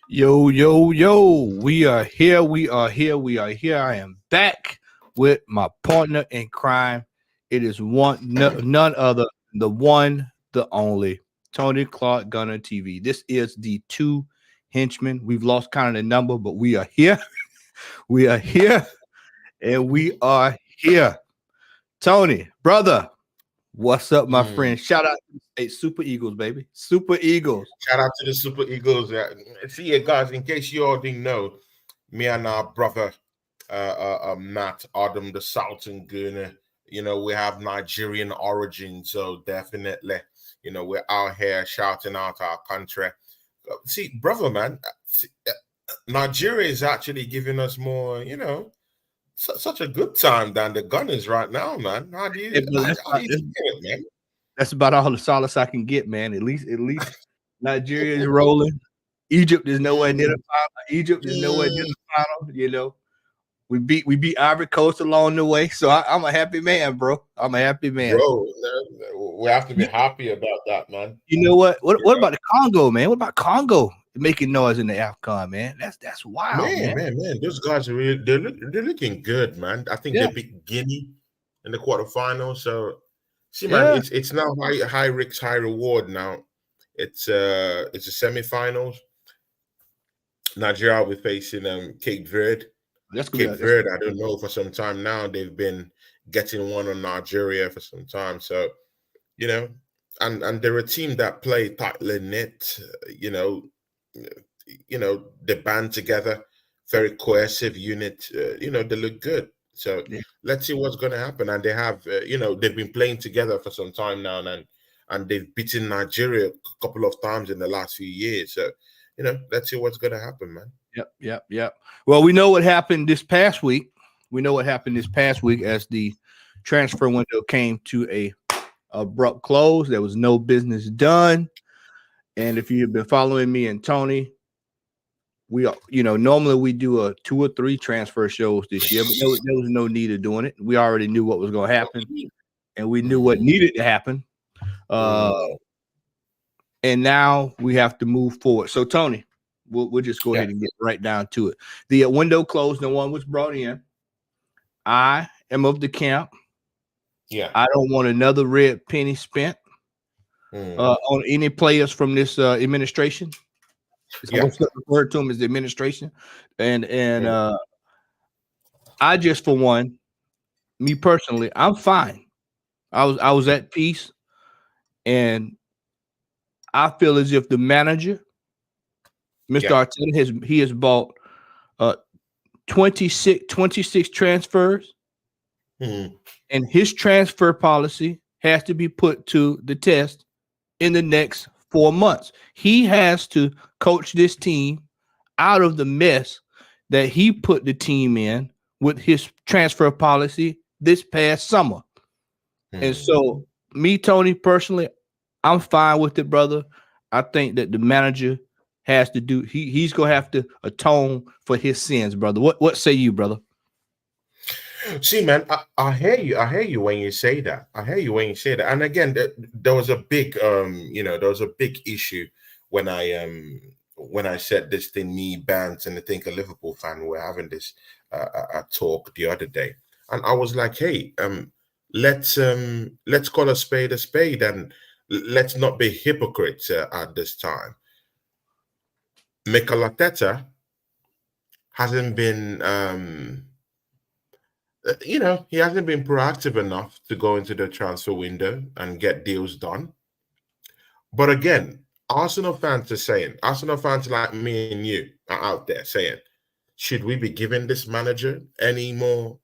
Yo, yo, yo, we are here. I am back with my partner in crime. It is none other, the one, the only, Tony Claude Gunner TV. This is the two henchmen. We've lost count of the number, but we are here. We are here, and we are here. Tony, brother, what's up, my friend? Shout out to Super Eagles, baby. Super Eagles. Shout out to the Super Eagles. See, guys, in case you all didn't know, me and our brother, Matt Adam, the Southern Gooner, we have Nigerian origin. So definitely, we're out here shouting out our country. See, brother, man, Nigeria is actually giving us more, such a good time than the Gunners right now, man. How do you get it, man? That's about all the solace I can get, man. At least Nigeria is rolling. Egypt is nowhere near the final. We beat Ivory Coast along the way, so I'm a happy man, bro. I'm a happy man, bro. We have to be happy about that, man. You know what? What about the Congo, man? What about Congo making noise in the AFCON, man? That's wild, man. Those guys are really they're looking good, man. I think they beat Guinea in the quarterfinals. So see, man, it's now high risk, high reward. Now it's a semifinals. Nigeria will be facing Cape Verde. Cape Verde, I don't know, for some time now. They've been getting one on Nigeria for some time. So, and they're a team that play tightly knit, they band together, very cohesive unit, they look good. So let's see what's going to happen. And they have, they've been playing together for some time now, and they've beaten Nigeria a couple of times in the last few years. So, let's see what's going to happen, man. Yep. Well, we know what happened this past week. As the transfer window came to a abrupt close. There was no business done. And if you've been following me and Tony, we are, normally we do 2 or 3 transfer shows this year, but there was no need of doing it. We already knew what was going to happen, and we knew what needed to happen. And now we have to move forward. So, Tony, we'll just go ahead and get right down to it. The window closed. No one was brought in. I am of the camp. I don't want another red penny spent on any players from this administration. I'm refer to them as the administration. And I just, for one, me personally, I'm fine. I was at peace, and I feel as if the manager, Mr. Yeah. Arteta, has bought uh 26 transfers, Hmm. and his transfer policy has to be put to the test in the next 4 months. He has to coach this team out of the mess that he put the team in with his transfer policy this past summer. And Hmm. so, me, Tony, personally, I'm fine with it, brother. I think that the manager has to do. He's gonna have to atone for his sins, brother. What say you, brother? See, man, I hear you. I hear you when you say that. I hear you when you say that. And again, there was a big, there was a big issue when I said this thing. Me, Bant, and I think a Liverpool fan were having this talk the other day, and I was like, hey, let's call a spade, and let's not be hypocrites at this time. Mikel Arteta hasn't been he hasn't been proactive enough to go into the transfer window and get deals done. But again, Arsenal fans like me and you are out there saying, should we be giving this manager any more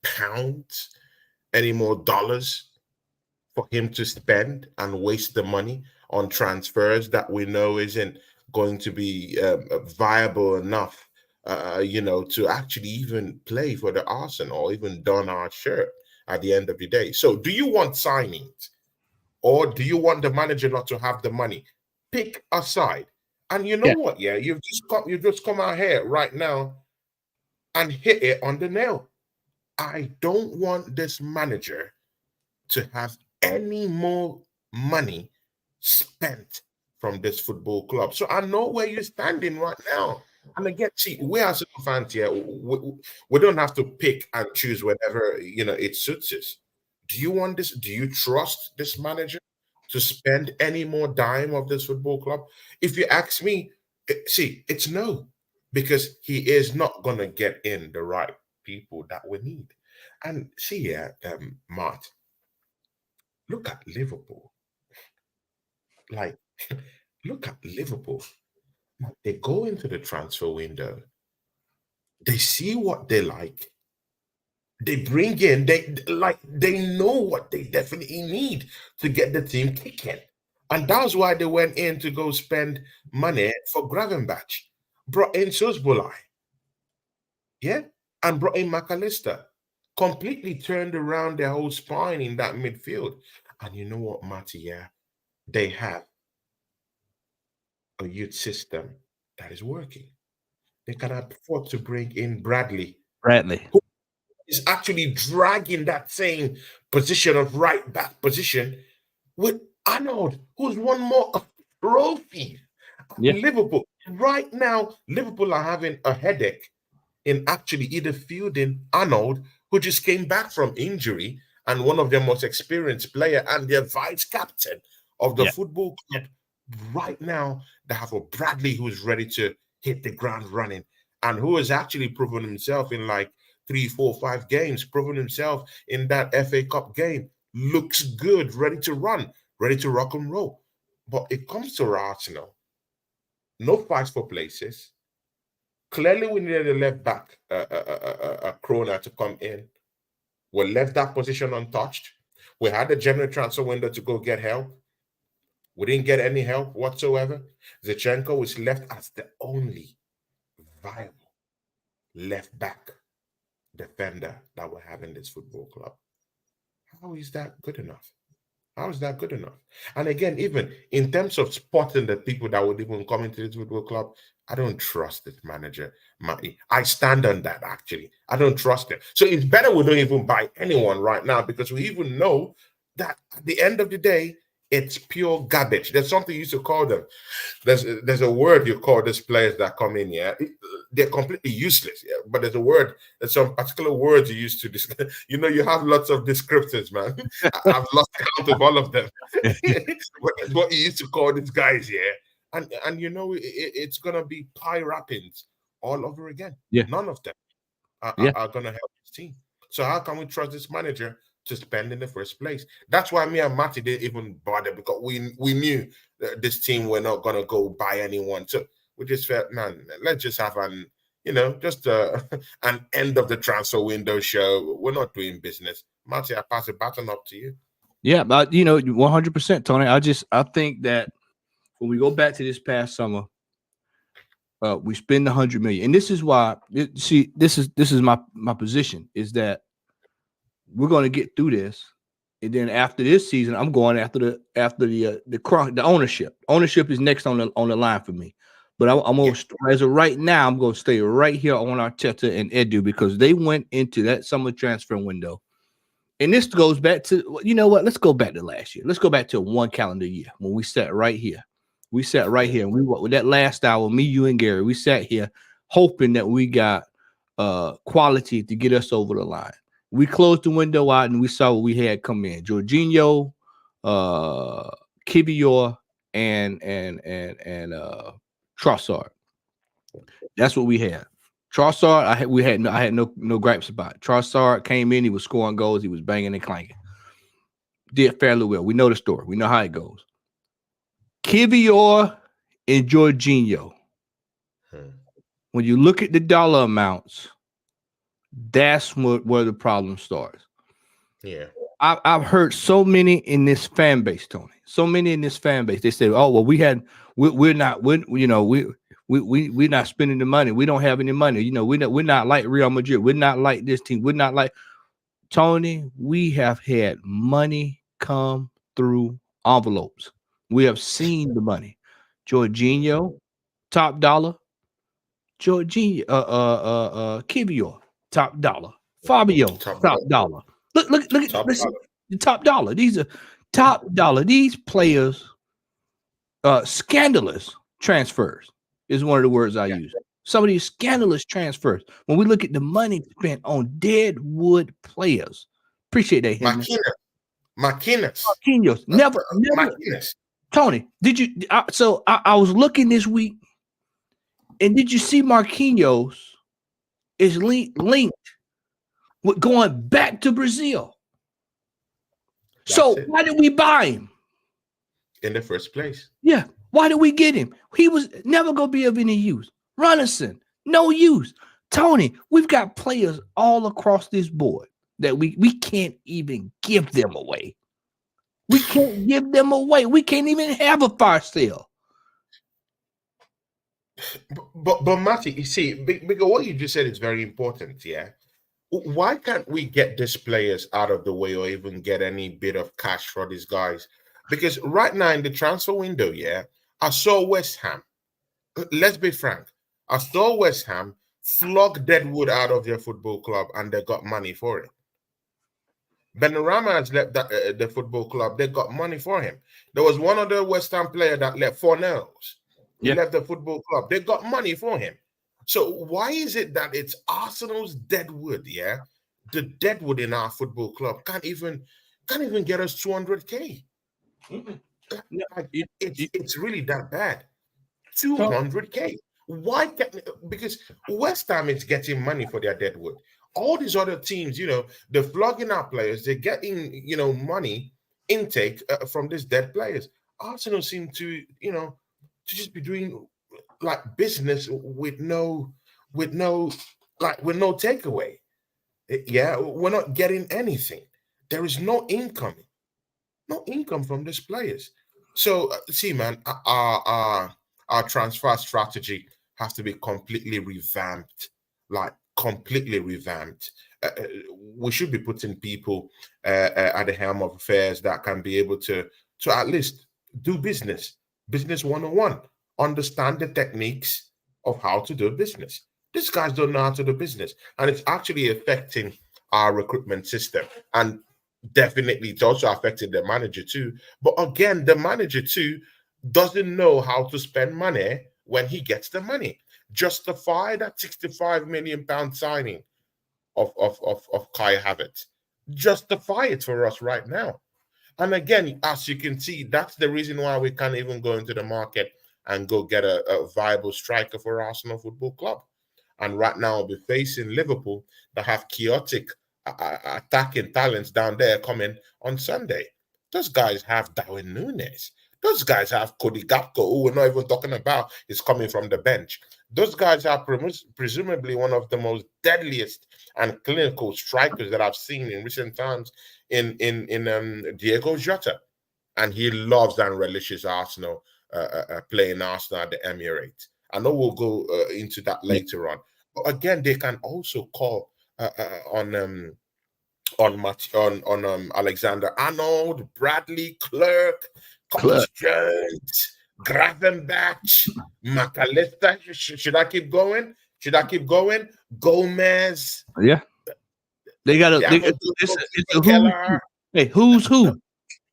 pounds, any more dollars for him to spend and waste the money on transfers that we know isn't going to be viable enough, to actually even play for the Arsenal or even don our shirt at the end of the day. So, do you want signings or do you want the manager not to have the money? Pick a side. And you know Yeah, what? Yeah, you've just come out here right now and hit it on the nail. I don't want this manager to have any more money spent from this football club. So I know where you're standing right now. And again, see, we as fans here, we don't have to pick and choose whenever it suits us. Do you want this? Do you trust this manager to spend any more dime of this football club? If you ask me, see, it's no, because he is not gonna get in the right people that we need. And see, yeah, Mart, look at Liverpool. Like, look at Liverpool. They go into the transfer window, they see what they like, they bring in, they know what they definitely need to get the team kicking. And that's why they went in to go spend money for Gravenbach. Brought in Sosbolai, yeah, and brought in McAllister. Completely turned around their whole spine in that midfield. And you know what, Matty? Yeah, they have a youth system that is working. They can afford to bring in Bradley, Bradley. who is actually dragging that same position of right back position with Arnold, who's won more trophies. Yeah, Liverpool, right now, Liverpool are having a headache in actually either fielding Arnold, who just came back from injury and one of their most experienced player and their vice captain of the yeah, football club. Right now, they have a Bradley who's ready to hit the ground running and who has actually proven himself in like 3, 4, 5 games, proven himself in that FA Cup game. Looks good, ready to run, ready to rock and roll. But it comes to Arsenal, no fights for places. Clearly, we needed a left back, a Kroner to come in. We left that position untouched. We had the general transfer window to go get help. We didn't get any help whatsoever. Zichenko was left as the only viable left back defender that we have in this football club. How is that good enough? How is that good enough? And again, even in terms of spotting the people that would even come into this football club, I don't trust this manager, Matty. I stand on that actually. I don't trust him. So it's better we don't even buy anyone right now because we even know that at the end of the day, it's pure garbage. There's something you used to call them. There's a word you call these players that come in, yeah. They're completely useless, yeah. But there's some particular words you used to you have lots of descriptors, man. I've lost count of all of them. What you used to call these guys, yeah. And it's gonna be pie wrappings all over again. yeah, None of them yeah. are gonna help this team. So how can we trust this manager to spend in the first place. That's why me and Matty didn't even bother, because we knew that this team were not gonna go buy anyone. So we just felt, man, let's just have just an end of the transfer window show. We're not doing business. Matty, I pass the baton up to you. Yeah, but 100%, Tony. I think that when we go back to this past summer, we spend 100 million, and this is why. This is my position is that we're going to get through this, and then after this season, I'm going after the ownership. Ownership is next on the line for me, but I'm going to, as of right now, I'm going to stay right here on Arteta and Edu, because they went into that summer transfer window. And this goes back to, let's go back to last year. Let's go back to one calendar year when we sat right here. We sat right here, and with that last hour, me, you, and Gary, we sat here hoping that we got quality to get us over the line. We closed the window out, and we saw what we had come in: Jorginho, Kivior, and Trossard. That's what we had. Trossard, I had no gripes about it. Trossard came in, he was scoring goals, he was banging and clanking. Did fairly well. We know the story. We know how it goes. Kivior and Jorginho. When you look at the dollar amounts, that's where the problem starts. Yeah. I've heard so many in this fan base, Tony. So many in this fan base. They say, "Oh, well, we're not spending the money. We don't have any money. We're not like Real Madrid. We're not like this team. We're not like Tony. We have had money come through envelopes. We have seen the money. Jorginho, top dollar. Jorginho, Kivior, top dollar. Fabio, top dollar. Look at the top dollar. These are top dollar. These players, scandalous transfers is one of the words I use. Some of these scandalous transfers. When we look at the money spent on Deadwood players, appreciate that. Marquinhos. Never. Marquinhos. Tony, did you? I was looking this week, and did you see Marquinhos is linked with going back to Brazil? Why did we buy him in the first place? Yeah, why did we get him? He was never gonna be of any use. Runnison, no use. Tony, we've got players all across this board that we can't even give them away. We can't give them away. We can't even have a fire sale. But Matty, you see, because what you just said is very important. Yeah, why can't we get these players out of the way, or even get any bit of cash for these guys? Because right now in the transfer window, I saw West Ham. Let's be frank. I saw West Ham flog Deadwood out of their football club, and they got money for it. Benrahma has left the football club. They got money for him. There was one other West Ham player that left, Fornells. He left the football club. They got money for him. So why is it that it's Arsenal's Deadwood, the Deadwood in our football club can't even get us 200K? It's really that bad. 200K. Why can't? Because West Ham is getting money for their Deadwood. All these other teams, they're flogging our players. They're getting, money intake from these dead players. Arsenal seem to, to just be doing like business with no takeaway. Yeah, we're not getting anything. There is no income from these players. So see, man, our transfer strategy has to be completely revamped. We should be putting people at the helm of affairs that can be able to at least do business 101, understand the techniques of how to do business. These guys don't know how to do business, and it's actually affecting our recruitment system. And definitely it's also affecting the manager too. But again, the manager too doesn't know how to spend money when he gets the money. Justify that £65 million signing of Kai Havertz. Justify it for us right now. And again, as you can see, that's the reason why we can't even go into the market and go get a viable striker for Arsenal Football Club. And right now, we'll be facing Liverpool that have chaotic attacking talents down there coming on Sunday. Those guys have Darwin Núñez. Those guys have Cody Gakpo, who we're not even talking about, is coming from the bench. Those guys are presumably one of the most deadliest and clinical strikers that I've seen in recent times in Diego Jota. And he loves and relishes Arsenal, playing Arsenal at the Emirates. I know we'll go into that later on. But again, they can also call on Alexander Arnold, Bradley, Clerk, Curtis Jones, Gravenbach, McAllister. Should I keep going? Gomez. Yeah. They got a Keller. Hey, who's who?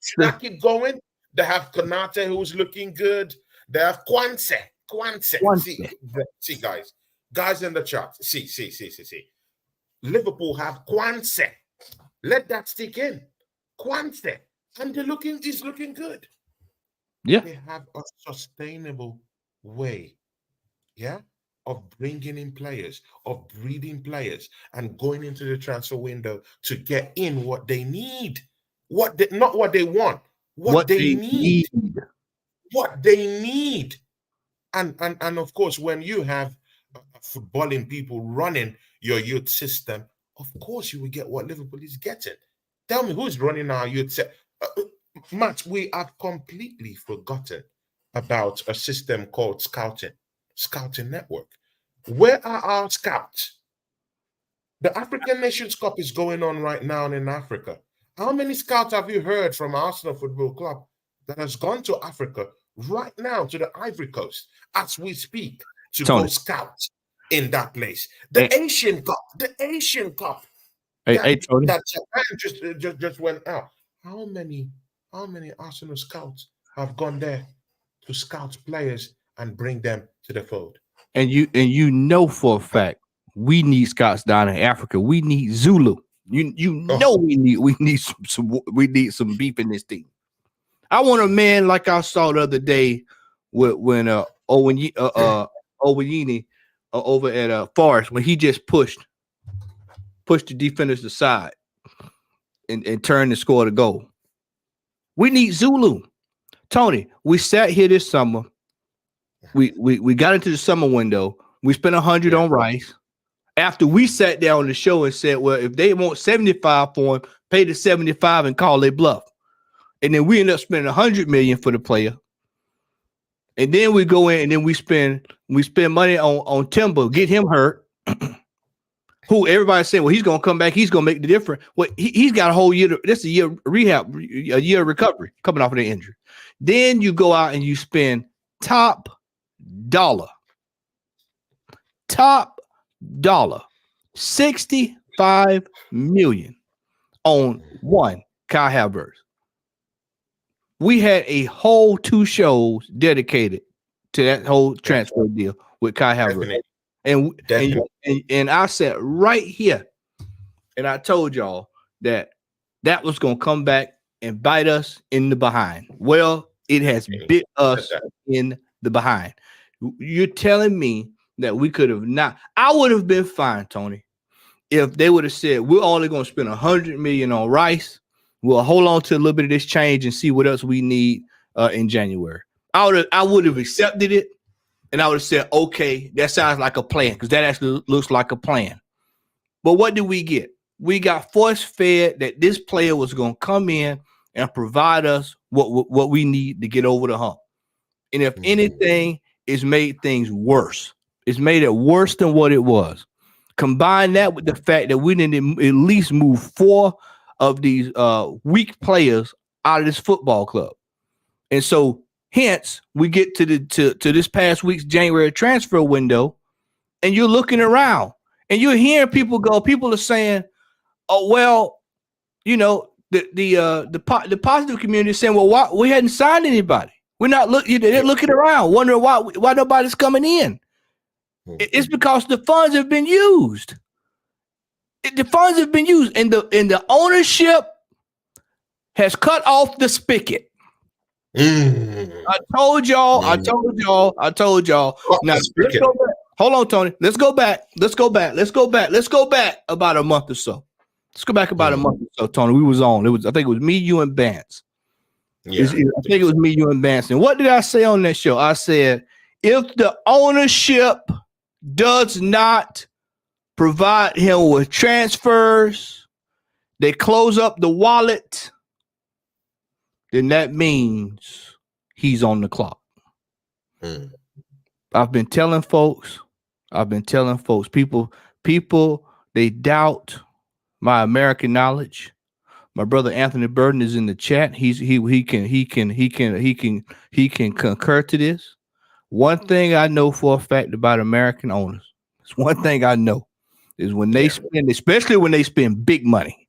Should I keep going? They have Konate, who's looking good. They have Kwanse. See, guys in the chat. See. Liverpool have Kwanse. Let that stick in. Kwanse. And he's looking good. Yeah. They have a sustainable way, of bringing in players, of breeding players, and going into the transfer window to get in what they need. Not what they want. What they need. What they need. And of course, when you have footballing people running your youth system, of course you will get what Liverpool is getting. Tell me who's running our youth system. Matt, we have completely forgotten about a system called Scouting Network. Where are our scouts? The African Nations Cup is going on right now in Africa. How many scouts have you heard from Arsenal Football Club that has gone to Africa right now, to the Ivory Coast, as we speak, to go scout in that place? The Asian Cup. Tony. That Japan just went out. How many Arsenal scouts have gone there to scout players and bring them to the fold? And you know for a fact we need scouts down in Africa. We need Zulu. You know we need some beef in this team. I want a man like I saw the other day when Oweyini over at Forest, when he just pushed the defenders aside and turned and scored a goal. We need Zulu. Tony, we sat here this summer. We got into the summer window. We spent $100 on Rice. After we sat down on the show and said, well, if they want 75 for him, pay the 75 and call their bluff. And then we end up spending $100 million for the player. And then we go in and then we spend money on Timber, get him hurt. Who everybody said, well, he's gonna come back, he's gonna make the difference. Well, he's got a whole year. That's a year rehab, a year of recovery coming off of the injury. Then you go out and you spend top dollar, $65 million on one Kai Havertz. We had a whole 2 shows dedicated to that whole transfer deal with Kai Havertz. And I sat right here and I told y'all that was going to come back and bite us in the behind. Well, it has bit us in the behind. You're telling me that we could have not. I would have been fine, Tony, if they would have said, we're only going to spend $100 million on Rice. We'll hold on to a little bit of this change and see what else we need in January. I would have accepted it. And I would have said, okay, that sounds like a plan, because that actually looks like a plan. But what did we get? We got force-fed that this player was going to come in and provide us what we need to get over the hump. And if anything, it's made things worse. It's made it worse than what it was. Combine that with the fact that we didn't at least move 4 of these weak players out of this football club. And so hence, we get to this past week's January transfer window, and you're looking around, and you're hearing people are saying, "Oh well, the positive community is saying, well, why we hadn't signed anybody? We're not looking. They're looking around, wondering why nobody's coming in. It's because the funds have been used. The funds have been used, and the ownership has cut off the spigot." I told y'all. Now, let's go back. Hold on, Tony. Let's go back about a month or so. Let's go back about a month or so, Tony. We was on. I think it was me, you, and Vance. Yeah, I think it was me, you, and Vance. And what did I say on that show? I said, if the ownership does not provide him with transfers, they close up the wallet, then that means he's on the clock. I've been telling folks, people, they doubt my American knowledge. My brother Anthony Burden is in the chat. He can concur to this. One thing I know for a fact about American owners, it's one thing I know is when they spend, especially when they spend big money.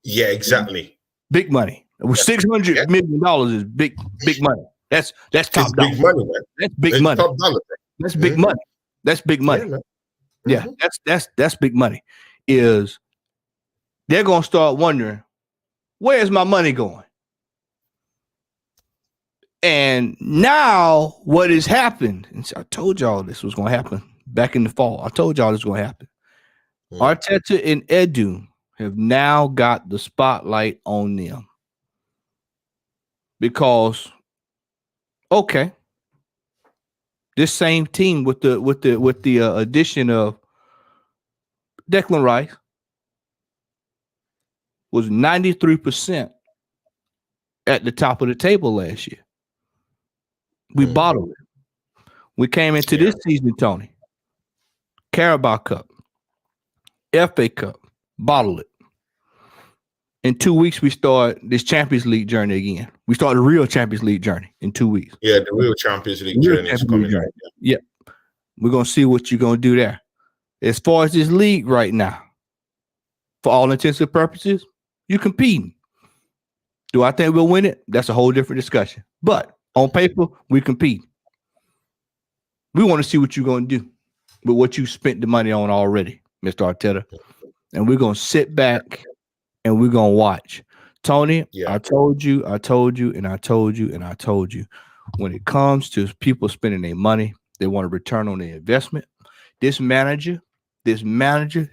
Yeah, exactly. Big money. $600 million is big money. That's top dollar. Big money, man. That's big money. Top dollar. That's big money. That's big money. Yeah, that's big money. Is they're gonna start wondering, where's my money going? And now what has happened? And so I told y'all this was gonna happen back in the fall. I told y'all this was gonna happen. Arteta and Edu have now got the spotlight on them because, okay, this same team with the addition of Declan Rice was 93% at the top of the table last year. We bottled it. We came into this season, Tony, Carabao Cup, FA Cup, bottled it. In 2 weeks, we start this Champions League journey again. We start the real Champions League journey in 2 weeks. Yeah, the real Champions League journey is coming. Yeah. We're going to see what you're going to do there. As far as this league right now, for all intents and purposes, you're competing. Do I think we'll win it? That's a whole different discussion. But on paper, we compete. We want to see what you're going to do with what you spent the money on already, Mr. Arteta. And we're going to sit back and we're going to watch. Tony, I told you. When it comes to people spending their money, they want a return on their investment. This manager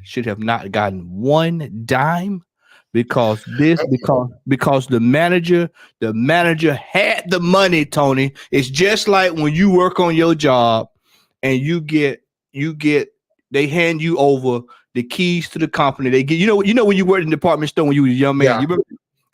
should have not gotten one dime because the manager had the money, Tony. It's just like when you work on your job and they hand you over the keys to the company. They get, you know when you worked in the department store when you was a young man, you remember,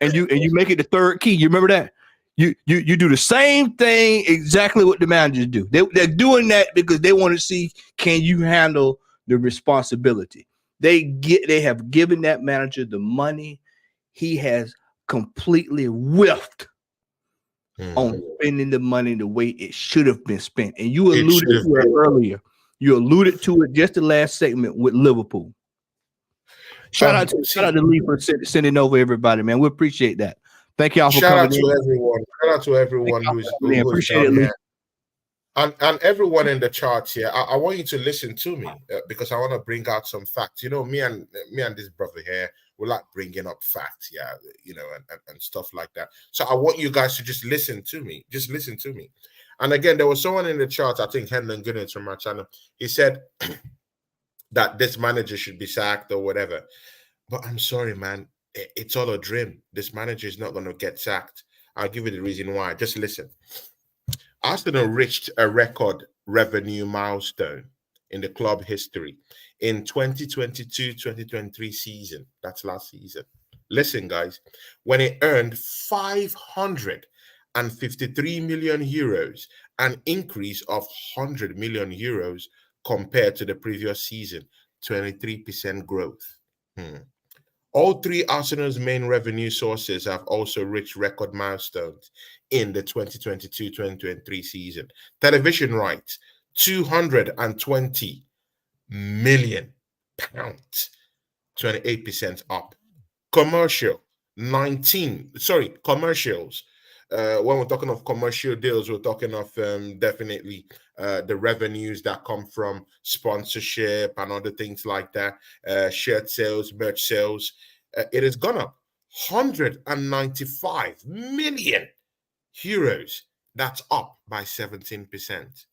and you make it the third key. You remember that? You do the same thing exactly what the managers do. They're doing that because they want to see, can you handle the responsibility? They have given that manager the money. He has completely whiffed on spending the money the way it should have been spent. And you alluded to it earlier. You alluded to it just the last segment with Liverpool. Shout out to Lee for sending over everybody, man. We appreciate that. Thank y'all for coming in. Shout out to everyone who's appreciate it, Lee. And everyone in the charts here. I want you to listen to me because I want to bring out some facts. You know, me and this brother here, we like bringing up facts, and stuff like that. So I want you guys to just listen to me. Just listen to me. And again, there was someone in the chat, I think Henlon Gunners from my channel. He said that this manager should be sacked or whatever. But I'm sorry, man. It's all a dream. This manager is not going to get sacked. I'll give you the reason why. Just listen. Arsenal reached a record revenue milestone in the club history in 2022-2023 season. That's last season. Listen, guys. When it earned 553 million euros, an increase of 100 million euros compared to the previous season, 23% growth. All three Arsenal's main revenue sources have also reached record milestones in the 2022-2023 season. Television rights, £220 million, 28% up. Commercials. When we're talking of commercial deals, we're talking of definitely the revenues that come from sponsorship and other things like that, shirt sales, merch sales. It has gone up 195 million euros. That's up by 17%.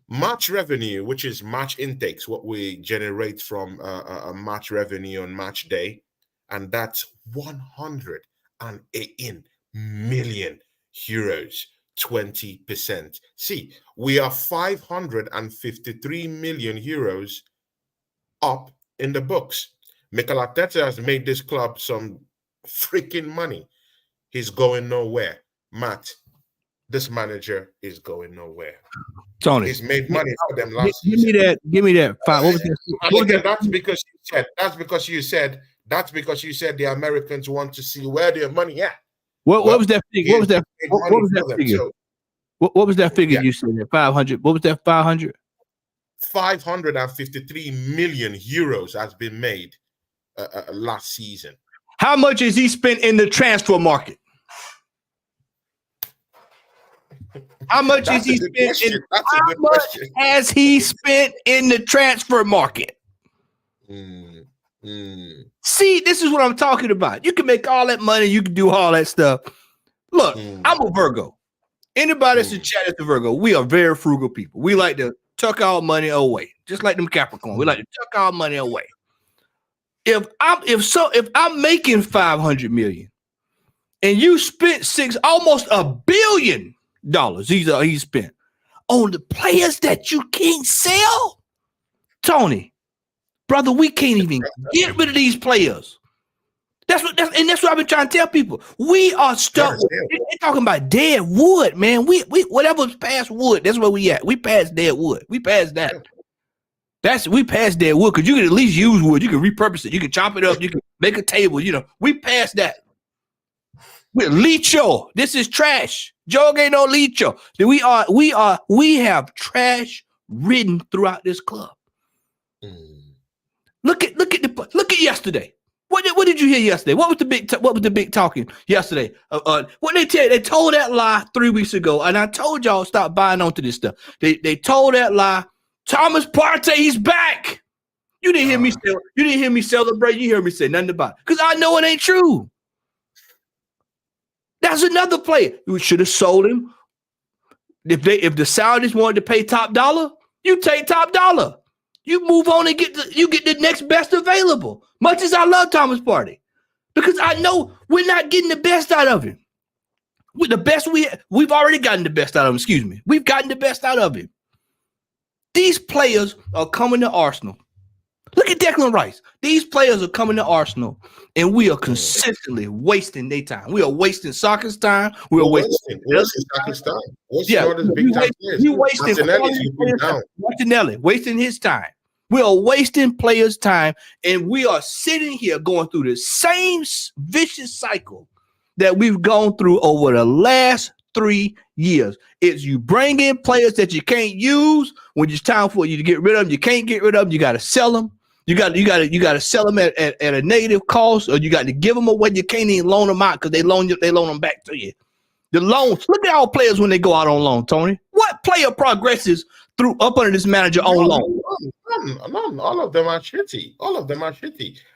Match revenue, which is match intakes, what we generate from a match revenue on match day, and that's 118 million euros. 20%. See, we are 553 million euros up in the books. Mikel Arteta has made this club some freaking money. He's going nowhere. Matt, this manager is going nowhere. Tony, he's made money for them last give season. Give me that. Five. What was that? And again, that's because you said the Americans want to see where their money at. What was that figure? What was that? What was that figure? So, what was that figure you said? 500. What was that? 500. 553 million euros has been made last season. How much has he spent in the transfer market? How much has he spent? Has he spent in the transfer market? See, this is what I'm talking about. You can make all that money. You can do all that stuff. Look, I'm a Virgo. Anybody that's in chat is a Virgo. We are very frugal people. We like to tuck our money away, just like them Capricorn. We like to tuck our money away. If I'm making 500 million, and you spent almost $1 billion he spent on the players that you can't sell, Tony, brother, we can't even get rid of these players. That's what I've been trying to tell people. We are stuck. They're talking about dead wood, man. We whatever's past wood, that's where we at. We past dead wood. We past that. We past dead wood because you can at least use wood. You can repurpose it. You can chop it up. You can make a table. We past that. We're Licho. This is trash. Joe ain't no Licho. We have trash ridden throughout this club. Look at yesterday. What did you hear yesterday? What was the big talking yesterday? What they tell you? They told that lie 3 weeks ago, and I told y'all stop buying onto this stuff. They told that lie. Thomas Partey, he's back. You didn't hear me say. You didn't hear me celebrate. You hear me say nothing about it because I know it ain't true. That's another player. We should have sold him. If the Saudis wanted to pay top dollar, you take top dollar. You move on and get the next best available. Much as I love Thomas Partey, because I know we're not getting the best out of him. With the best we've already gotten the best out of him. Excuse me, we've gotten the best out of him. These players are coming to Arsenal. Look at Declan Rice. These players are coming to Arsenal, and we are consistently wasting their time. We are wasting soccer's time. We are wasting soccer's time. Martinelli wasting his time. We are wasting players' time, and we are sitting here going through the same vicious cycle that we've gone through over the last 3 years. It's you bring in players that you can't use when it's time for you to get rid of them. You can't get rid of them. You got to sell them. You got to sell them at a negative cost, or you got to give them away. You can't even loan them out because they loan them back to you. The loans. Look at our players when they go out on loan, Tony. What player progresses up under this manager on loan? None. All of them are shitty.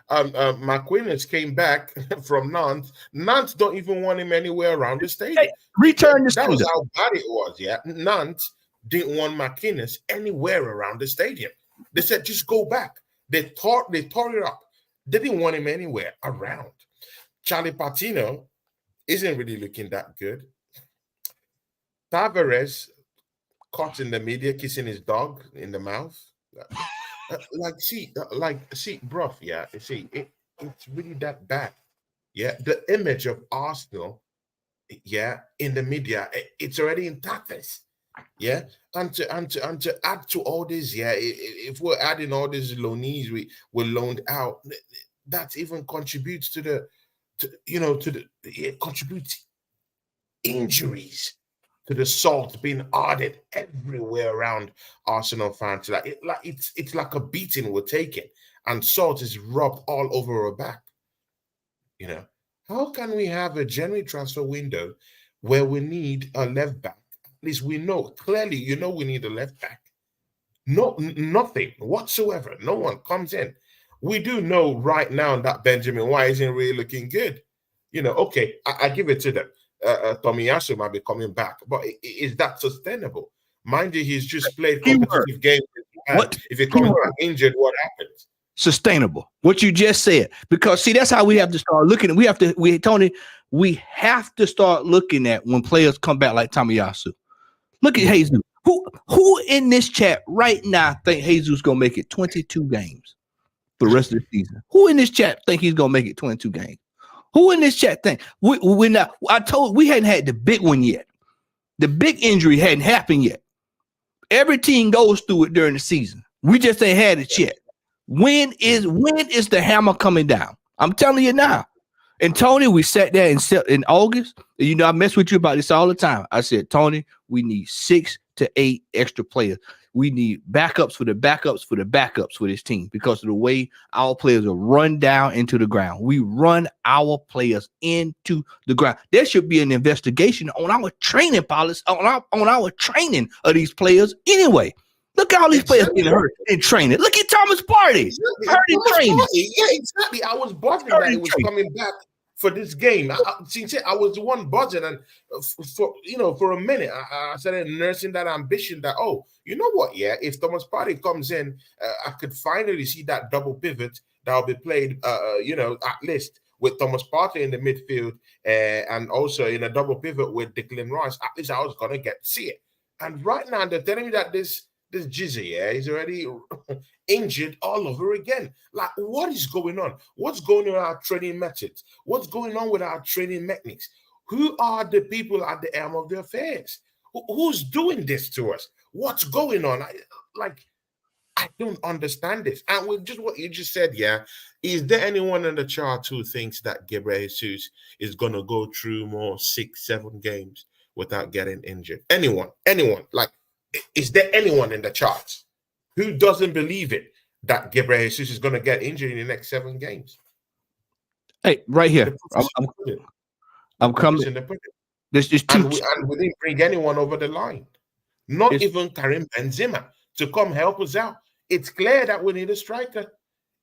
McQueen came back from Nantes. Nantes don't even want him anywhere around the stadium. Hey, return this. That was how bad it was. Yeah, Nantes didn't want McInnes anywhere around the stadium. They said just go back. They tore it up. They didn't want him anywhere around. Charlie Patino isn't really looking that good. Tavares caught in the media kissing his dog in the mouth. Bruv, yeah. It's really that bad. Yeah, the image of Arsenal, yeah, in the media, it's already in tatters. Yeah, and to add to all this, yeah, if we're adding all these loanees we loaned out, that even contributes to it contributes injuries to the salt being added everywhere around Arsenal fans. It's like a beating we're taking, and salt is rubbed all over our back. How can we have a January transfer window where we need a left back? At least we know clearly, we need a left back. No, nothing whatsoever. No one comes in. We do know right now that Benjamin White isn't really looking good. Okay, I give it to them. Tomiyasu might be coming back, but is that sustainable? Mind you, he's just played competitive games. If he comes back injured, what happens? sustainable. What you just said, because see, that's how we have to start looking. Tony, we have to start looking at when players come back like Tomiyasu. Look at Jesus. Who in this chat right now think Jesus gonna make it 22 games for the rest of the season? Who in this chat think he's gonna make it 22 games? Who in this chat think we're not? We hadn't had the big one yet. The big injury hadn't happened yet. Every team goes through it during the season. We just ain't had it yet. When is the hammer coming down? I'm telling you now. And Tony, we sat there in August. And you know, I mess with you about this all the time. I said, Tony, we need 6 to 8 extra players. We need backups for the backups for the backups for this team because of the way our players are run down into the ground. We run our players into the ground. There should be an investigation on our training policy, on our training of these players anyway. Look at all these players getting hurt in training. Look at Thomas Partey. Hurt in training. Yeah, exactly. I was buzzing that he was coming back for this game. I was the one buzzing, and for a minute, I started nursing that ambition that, oh, you know what? Yeah, if Thomas Partey comes in, I could finally see that double pivot that will be played, at least with Thomas Partey in the midfield, and also in a double pivot with Declan Rice. At least I was gonna get to see it. And right now, they're telling me that this Jizzy, he's already injured all over again. Like, what is going on? What's going on with our training methods? What's going on with our training techniques? Who are the people at the helm of the affairs? Who's doing this to us? What's going on? I don't understand this. And with just what you just said, is there anyone in the chart who thinks that Gabriel Jesus is going to go through more 6-7 games without getting injured? Anyone? Like, is there anyone in the charts who doesn't believe it that Gabriel Jesus is going to get injured in the next 7 games? Hey, right here. I'm coming. There's just two. And we didn't bring anyone over the line. Not even Karim Benzema to come help us out. It's clear that we need a striker.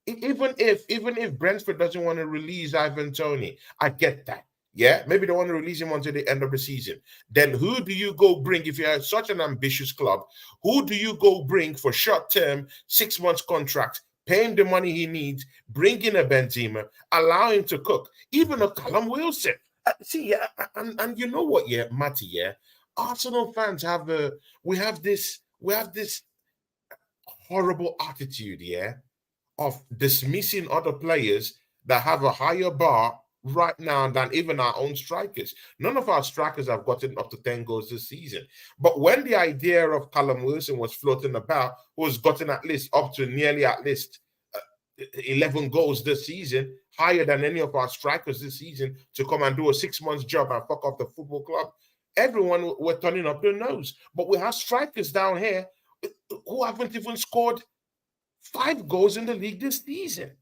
Even if Brentford doesn't want to release Ivan Toney, I get that. Yeah, maybe they want to release him until the end of the season. Then who do you go bring if you're such an ambitious club? Who do you go bring for short-term, 6 months contract, pay him the money he needs, bring in a Benzema, allow him to cook, even a Callum Wilson? And you know what, Matty, Arsenal fans have this horrible attitude, of dismissing other players that have a higher bar right now than even our own strikers. None of our strikers have gotten up to 10 goals this season. But when the idea of Callum Wilson was floating about, who's gotten at least up to nearly 11 goals this season, higher than any of our strikers this season, to come and do a 6 months job and fuck off the football club, everyone were turning up their nose. But we have strikers down here who haven't even scored 5 goals in the league this season.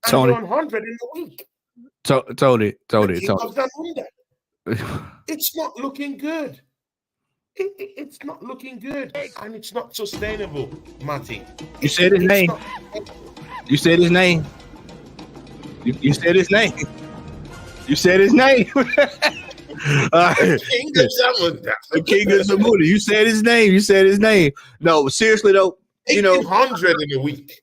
Tony, and 100 in a week. Tony. It's not looking good. It's not looking good, and it's not sustainable, Matty. You said his name. You said his name. You said his name. You said his name. The King of Zamunda. You said his name. You said his name. No, seriously though, 100 in a week.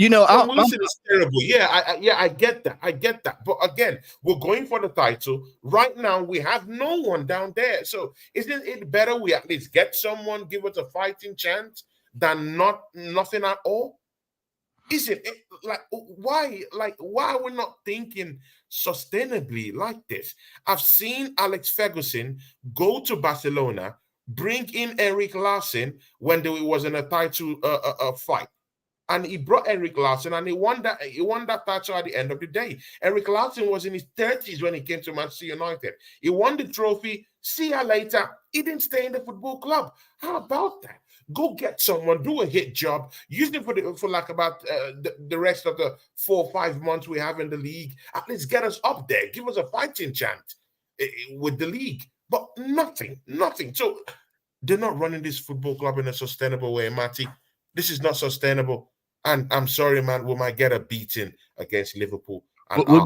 Wilson is terrible. I get that. But again, we're going for the title. Right now, we have no one down there. So isn't it better we at least get someone, give us a fighting chance, than nothing at all? Isn't it why are we not thinking sustainably like this? I've seen Alex Ferguson go to Barcelona, bring in Eric Larsson when there was in a title fight. And he brought Eric Larsson, and he won that title at the end of the day. Eric Larsson was in his 30s when he came to Manchester United. He won the trophy. See you later. He didn't stay in the football club. How about that? Go get someone, do a hit job, use it for about the rest of the 4 or 5 months we have in the league. At least get us up there. Give us a fighting chance with the league. But nothing. So they're not running this football club in a sustainable way, Matty. This is not sustainable. And I'm sorry, man, we might get a beating against Liverpool. And we'll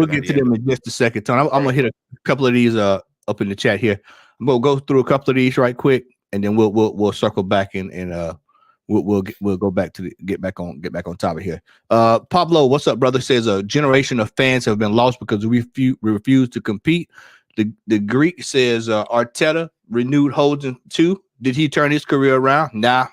get to them in just a second, Tony. I'm going to hit a couple of these up in the chat here. I'm going to go through a couple of these right quick, and then we'll circle back and we'll go back to get back on topic here. Pablo, what's up, brother? Says a generation of fans have been lost because we refuse to compete. The Greek says Arteta renewed Holden too. Did he turn his career around? Nah.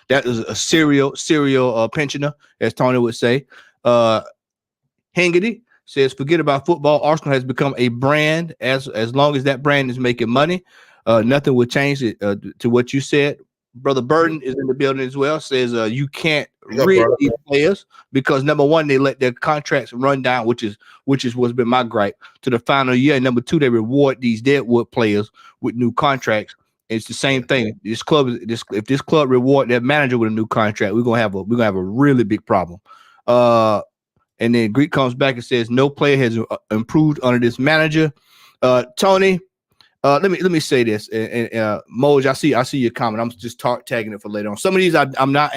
That is a serial pensioner, as Tony would say. Hengedy says, forget about football. Arsenal has become a brand. As long as that brand is making money, nothing will change it. To what you said, Brother Burden is in the building as well. Says you can't rid these players because number one, they let their contracts run down, which is what's been my gripe to the final year. And number two, they reward these Deadwood players with new contracts. It's the same thing. If this club reward their manager with a new contract, we're gonna have a really big problem. And then Greek comes back and says no player has improved under this manager. Tony, let me say this, and Moj, I see your comment. I'm just tagging it for later on. Some of these I'm not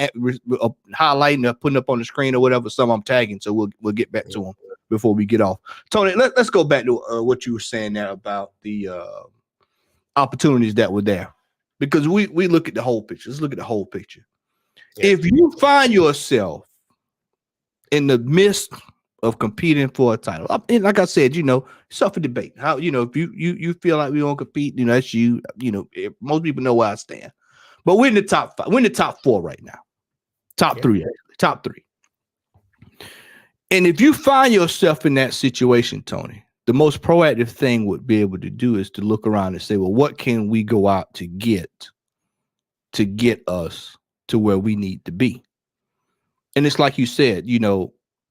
highlighting or putting up on the screen or whatever. Some I'm tagging, so we'll get back to them before we get off. Tony, let's go back to what you were saying there about the opportunities that were there, because we look at the whole picture. Let's look at the whole picture. Yeah. If you find yourself in the midst of competing for a title, and like I said, it's up for debate. How if you feel like we don't compete, that's you. Most people know where I stand, but we're in the top five. We're in the top four right now. Top three. And if you find yourself in that situation, Tony, the most proactive thing would be able to do is to look around and say, well, what can we go out to get us to where we need to be? And it's like you said,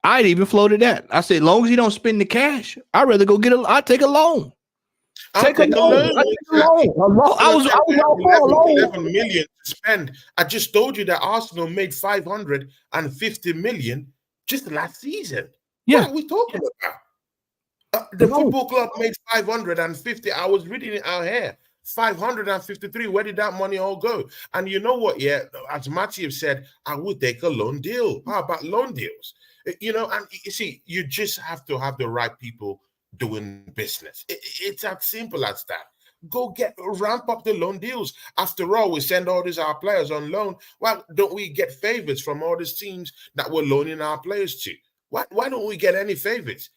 I'd even floated that. I said, as long as you don't spend the cash, I'd rather go I'll take a loan. Take a loan. I was all for a loan. 11 million to spend. I just told you that Arsenal made 550 million just last season. Yeah. What are we talking about? The football club made 550. I was reading it out here. 553. Where did that money all go? And you know what? Yeah, as Matthew said, I would take a loan deal. How about loan deals? And you see, you just have to have the right people doing business. It's as simple as that. Go ramp up the loan deals. After all, we send all our players on loan. Why don't we get favors from all these teams that we're loaning our players to? Why don't we get any favors?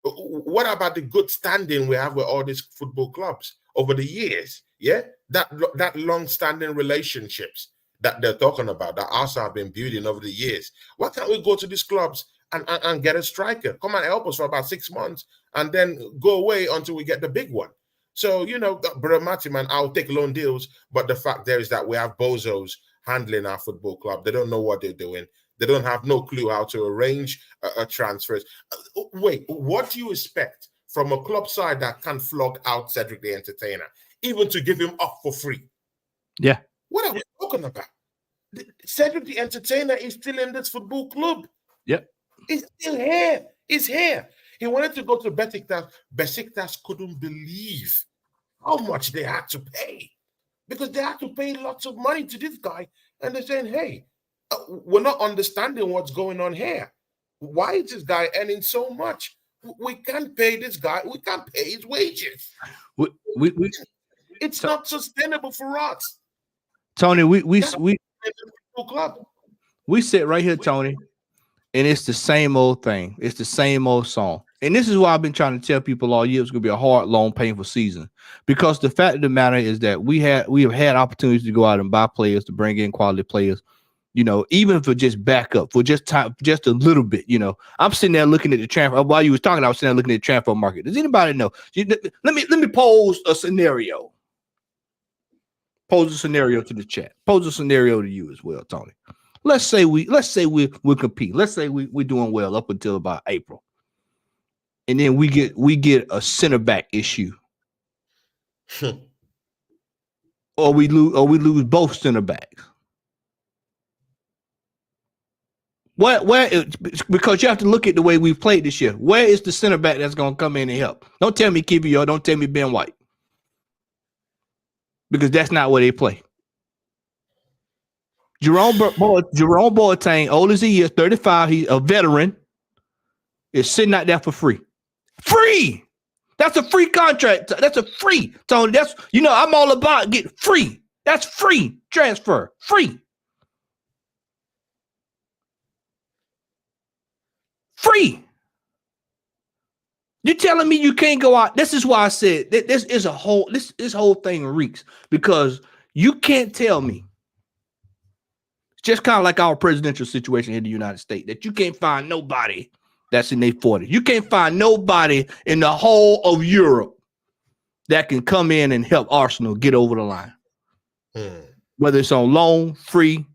What about the good standing we have with all these football clubs over the years? Yeah, that long-standing relationships that they're talking about, that Arsenal have been building over the years. Why can't we go to these clubs and get a striker? Come and help us for about 6 months and then go away until we get the big one. So, Brother Matty, man, I'll take loan deals, but the fact there is that we have bozos handling our football club. They don't know what they're doing. They don't have no clue how to arrange transfers. Wait, what do you expect from a club side that can flog out Cedric the Entertainer, even to give him up for free? Yeah. What are we talking about? Cedric the Entertainer is still in this football club. Yep. He's still here. He's here. He wanted to go to Besiktas. Besiktas couldn't believe how much they had to pay, because they had to pay lots of money to this guy. And they're saying, hey, we're not understanding what's going on here. Why is this guy earning so much? We can't pay this guy. We can't pay his wages. It's not sustainable for us. Tony, we sit right here, Tony, and it's the same old thing. It's the same old song. And this is why I've been trying to tell people all year it's going to be a hard, long, painful season. Because the fact of the matter is that we have had opportunities to go out and buy players, to bring in quality players, even for just backup, for just a little bit. I'm sitting there looking at the transfer. While you was talking, I was sitting there looking at the transfer market. Does anybody know? Let me pose a scenario. Pose a scenario to the chat. Pose a scenario to you as well, Tony. Let's say we'll compete. Let's say we're doing well up until about April, and then we get a center back issue, or we lose both center backs. Because you have to look at the way we've played this year. Where is the center back that's going to come in and help? Don't tell me Kiwi or don't tell me Ben White, because that's not where they play. Jerome Boateng, old as he is, 35, he's a veteran, is sitting out there for free. Free! That's a free contract. That's a free, Tony. I'm all about getting free. That's free transfer. Free. Free. You're telling me you can't go out. This is why I said this whole thing reeks, because you can't tell me. It's just kind of like our presidential situation in the United States, that you can't find nobody that's in their 40s. You can't find nobody in the whole of Europe that can come in and help Arsenal get over the line. Whether it's on loan, free,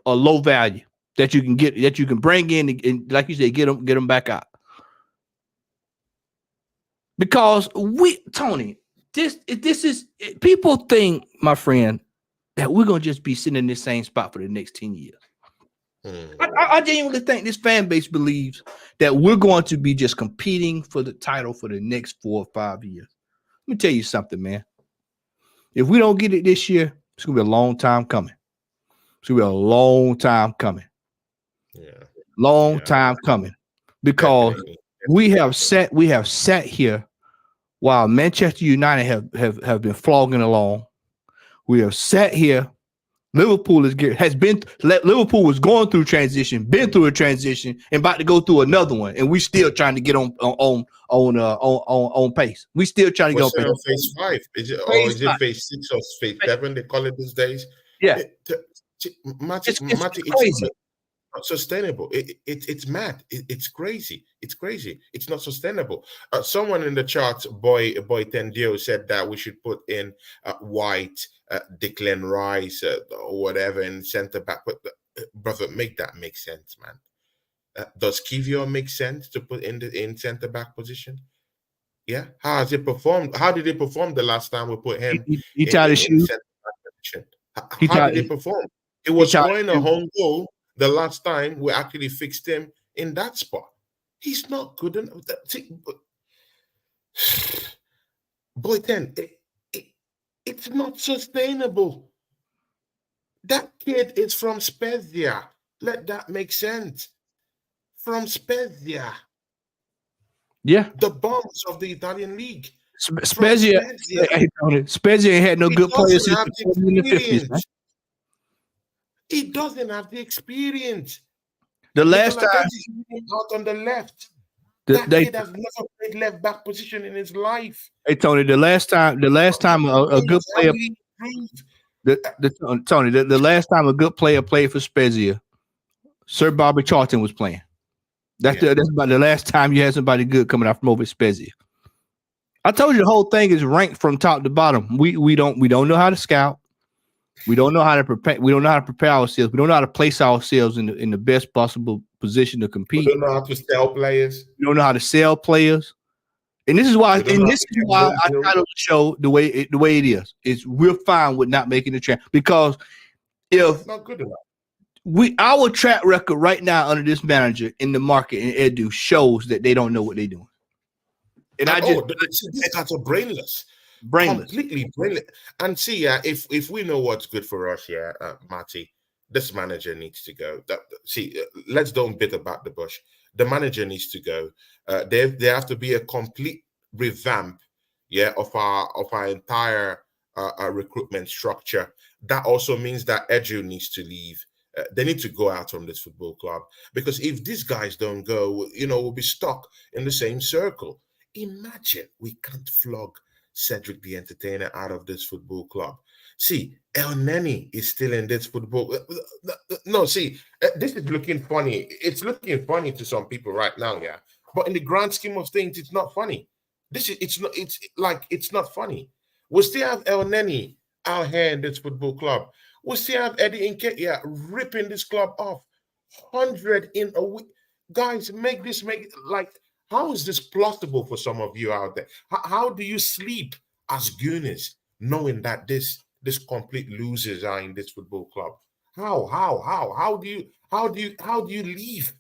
or low value, that you can bring in and like you said, get them back out. Because Tony, this is, people think, my friend, that we're gonna just be sitting in this same spot for the next 10 years. I genuinely think this fan base believes that we're going to be just competing for the title for the next 4 or 5 years. Let me tell you something, man. If we don't get it this year, it's gonna be a long time coming. It's gonna be a long time coming. Long time coming. Because we have sat here while Manchester United have been flogging along. We have sat here. Liverpool was going through transition, been through a transition, and about to go through another one, and we still trying to get on pace. We still trying to get on pace. On phase 5? Is it phase 6 or phase 7? They call it these days. Yeah, Matty, crazy. Not sustainable. It's mad. It's crazy. It's crazy. It's not sustainable. Someone in the chat, boy Tendio, said that we should put in White, Declan Rice, or whatever in center back. But brother, make that make sense, man. Does Kivio make sense to put in center back position? Yeah. How has it performed? How did it perform the last time we put him in center back position? How did it perform? It was scoring a home goal. The last time we actually fixed him in that spot. He's not good enough. Boy, it's not sustainable. That kid is from Spezia. Let that make sense. From Spezia. Yeah. The bombs of the Italian league. Spezia ain't had no good players since in the 50s, man. He doesn't have the experience. The last time out on the left, that kid has never played left back position in his life. Hey Tony, the last time a good player, Tony, the last time a good player played for Spezia, Sir Bobby Charlton was playing. That's about the last time you had somebody good coming out from over Spezia. I told you the whole thing is ranked from top to bottom. We don't know how to scout. We don't know how to prepare. We don't know how to prepare ourselves. We don't know how to place ourselves in the best possible position to compete. We don't know how to sell players. We don't know how to sell players. And this is why I titled the show the way it is. It's we're fine with not making the track, because if not good enough. Our track record right now under this manager in the market and Edu shows that they don't know what they're doing. And these guys are brainless. Completely brainless. And see, if we know what's good for us, Matty, this manager needs to go. Let's don't beat about the bush. The manager needs to go. There have to be a complete revamp, of our entire recruitment structure. That also means that Edu needs to leave. They need to go out from this football club, because if these guys don't go, we'll be stuck in the same circle. Imagine we can't flog Cedric the Entertainer out of this football club. See, El Neni is still in this football. No, see, this is looking funny. It's looking funny to some people right now, but in the grand scheme of things, it's not funny. It's not funny. We still have El Neni out here in this football club. We still have Eddie Nketiah ripping this club off. 100 in a week. Guys, how is this plausible for some of you out there? How do you sleep as Gooners knowing that this complete losers are in this football club? How do you leave?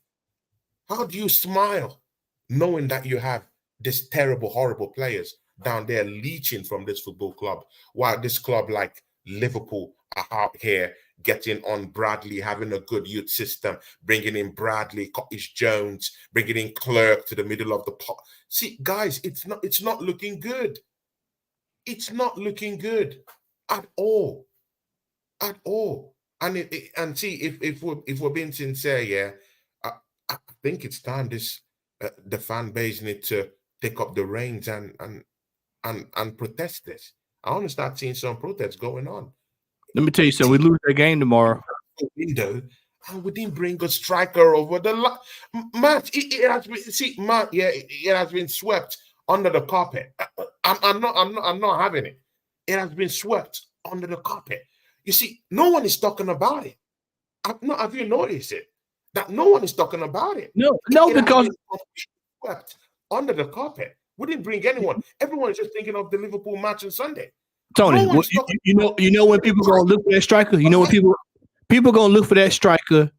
How do you smile knowing that you have this terrible, horrible players down there leeching from this football club, while this club like Liverpool are out here getting on Bradley, having a good youth system, bringing in Bradley, Cottage Jones, bringing in Clerk to the middle of the pot. See, guys, it's not looking good. It's not looking good at all. At all. And see, if we're being sincere, I think it's time this the fan base need to take up the reins and protest this. I want to start seeing some protests going on. Let me tell you something. We lose that game tomorrow. Window, and we didn't bring a striker over the match. It has been it has been swept under the carpet. I'm not having it. It has been swept under the carpet. You see, no one is talking about it. Have you noticed it? That no one is talking about it. No, because swept under the carpet. We didn't bring anyone. Everyone is just thinking of the Liverpool match on Sunday. Tony, you know when people gonna look for that striker. You know when people gonna look for that striker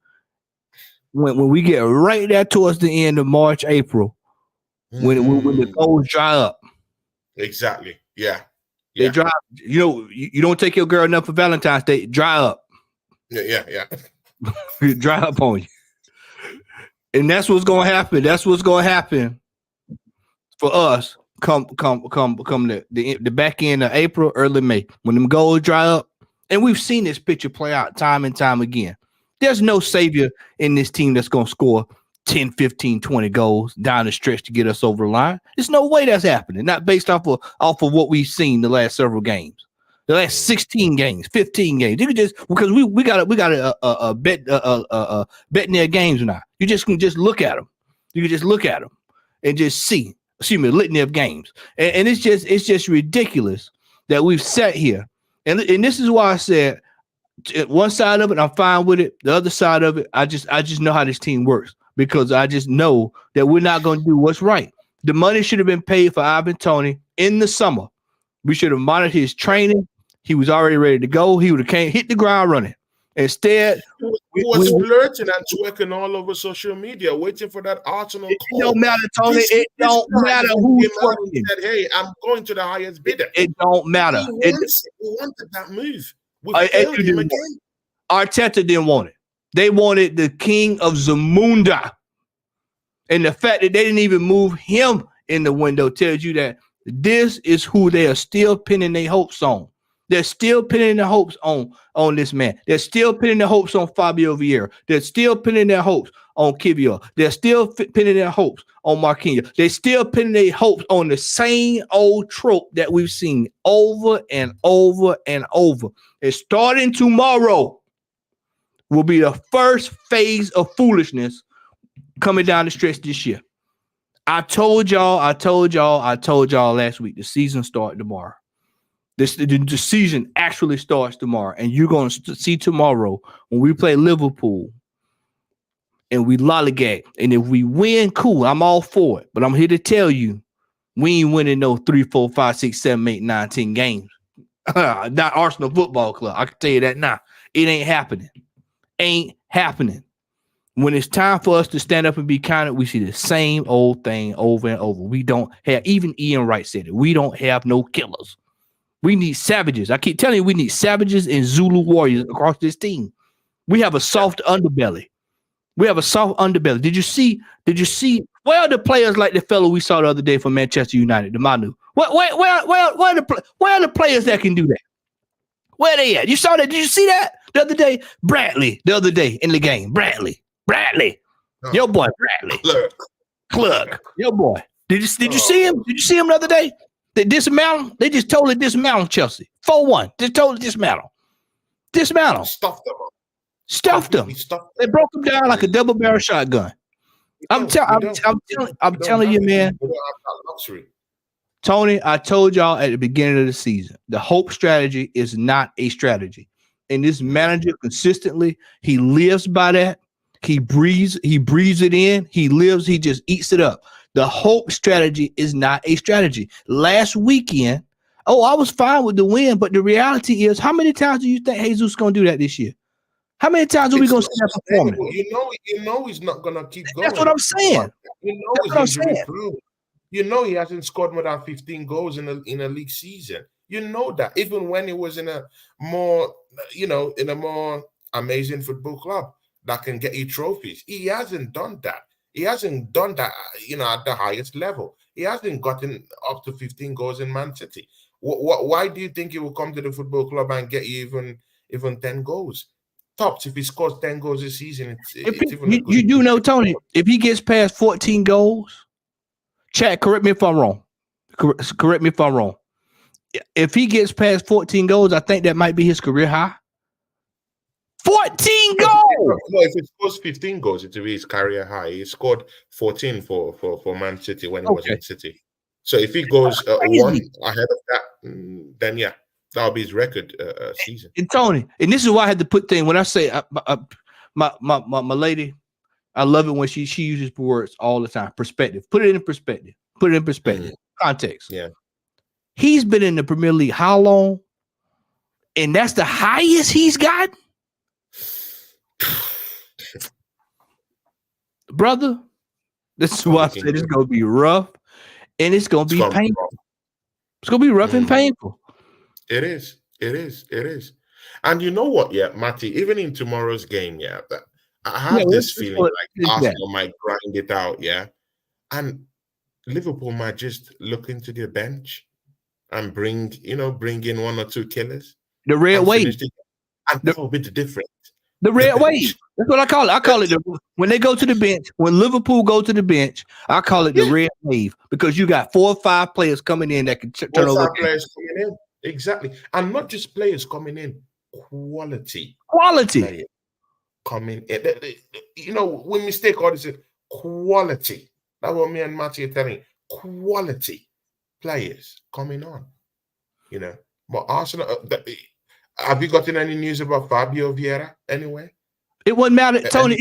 when we get right there towards the end of March, April, when the goals dry up. Exactly. Yeah. They dry. You don't take your girl enough for Valentine's Day. Dry up. Yeah. Dry up on you. And that's what's gonna happen. That's what's gonna happen for us. Come the back end of April, early May, when them goals dry up. And we've seen this picture play out time and time again. There's no savior in this team that's going to score 10, 15, 20 goals down the stretch to get us over the line. There's no way that's happening. Not based off of what we've seen the last several games. The last 16 games, 15 games. You can just because we got a betting their games now. You just can just look at them. You can just look at them and just see. Litany of games, and it's just ridiculous that we've sat here, and this is why I said one side of it I'm fine with it, the other side of it I just know how this team works, because I just know that we're not going to do what's right. The money should have been paid for Ivan Toney in the summer. We should have monitored his training. He was already ready to go. He would have hit the ground running. Instead, he was flirting and twerking all over social media, waiting for that Arsenal call. It don't matter, Tony. It don't matter who's twerking. Said, "Hey, I'm going to the highest bidder." It don't matter. He wanted that move. We failed him again. Arteta didn't want it. They wanted the king of Zamunda. And the fact that they didn't even move him in the window tells you that this is who they are still pinning their hopes on. They're still pinning their hopes on this man. They're still pinning their hopes on Fabio Vieira. They're still pinning their hopes on Kivior. They're still pinning their hopes on Marquinhos. They're still pinning their hopes on the same old trope that we've seen over and over and over. And starting tomorrow will be the first phase of foolishness coming down the stretch this year. I told y'all last week the season starts tomorrow. The season actually starts tomorrow, and you're going to see tomorrow when we play Liverpool and we lollygag. And if we win, cool, I'm all for it. But I'm here to tell you, we ain't winning no 3, 4, 5, 6, 7, 8, 9, 10 games. Not Arsenal Football Club. I can tell you that now. It ain't happening. Ain't happening. When it's time for us to stand up and be counted, we see the same old thing over and over. We don't have, even Ian Wright said it, we don't have no killers. We need savages. I keep telling you, we need savages and Zulu warriors across this team. We have a soft underbelly. Did you see? Where are the players like the fellow we saw the other day from Manchester United, the Manu? Where are the players that can do that? Where are they at? You saw that? Did you see that the other day? Bradley, the other day in the game. Bradley. Your boy, Bradley. Cluck. Your boy. Did you see him? Did you see him the other day? They dismantled. They just totally dismantled Chelsea. 4-1. Just totally dismantled. Stuffed them. They broke them down like a double barrel shotgun. I'm telling you, man. Tony, I told y'all at the beginning of the season, the hope strategy is not a strategy. And this manager consistently, he lives by that. He breathes it in. He just eats it up. The hope strategy is not a strategy. Last weekend, I was fine with the win, but the reality is, how many times do you think Jesus is going to do that this year? How many times are we going to see that performance? You know he's not going to keep going. That's what I'm saying. He's injury-prone. You know he hasn't scored more than 15 goals in a league season. You know that. Even when he was in a more amazing football club that can get you trophies, he hasn't done that. He hasn't done that, at the highest level. He hasn't gotten up to 15 goals in Man City. Why do you think he will come to the football club and get you even 10 goals? tops, if he scores 10 goals this season, If it's even a good. you do know, Tony, if he gets past 14 goals, chat, correct me if I'm wrong. Correct me if I'm wrong. If he gets past 14 goals, I think that might be his career high. 14 goals! No, if he scores 15 goals, it will be his career high. He scored 14 for Man City when he was in City. So if he goes one ahead of that, then yeah, that'll be his record season. And Tony, and this is why I had to put things when I say my lady, I love it when she uses words all the time. Perspective. Put it in perspective. Put it in perspective. Context. Yeah. He's been in the Premier League how long? And that's the highest he's gotten? Brother, this is why I said it's going to be rough and it's going to be painful. It's going to be rough and painful. It is. It is. It is. And you know what, yeah, Matty, even in tomorrow's game, yeah, I have this feeling like Arsenal might grind it out, yeah. And Liverpool might just look into their bench and bring in one or two killers. The red wave. And that will be the difference. The red wave. That's what I call it. I call it when they go to the bench, when Liverpool go to the bench, I call it the red wave because you got 4 or 5 players coming in that can turn over. 4 or 5 players coming in. Exactly. And not just players coming in, quality. Quality. Coming in. We mistake all this. Quality. That's what me and Matty are telling you. Quality players coming on. But Arsenal, have you gotten any news about Fabio Vieira anyway? It wouldn't matter, Tony.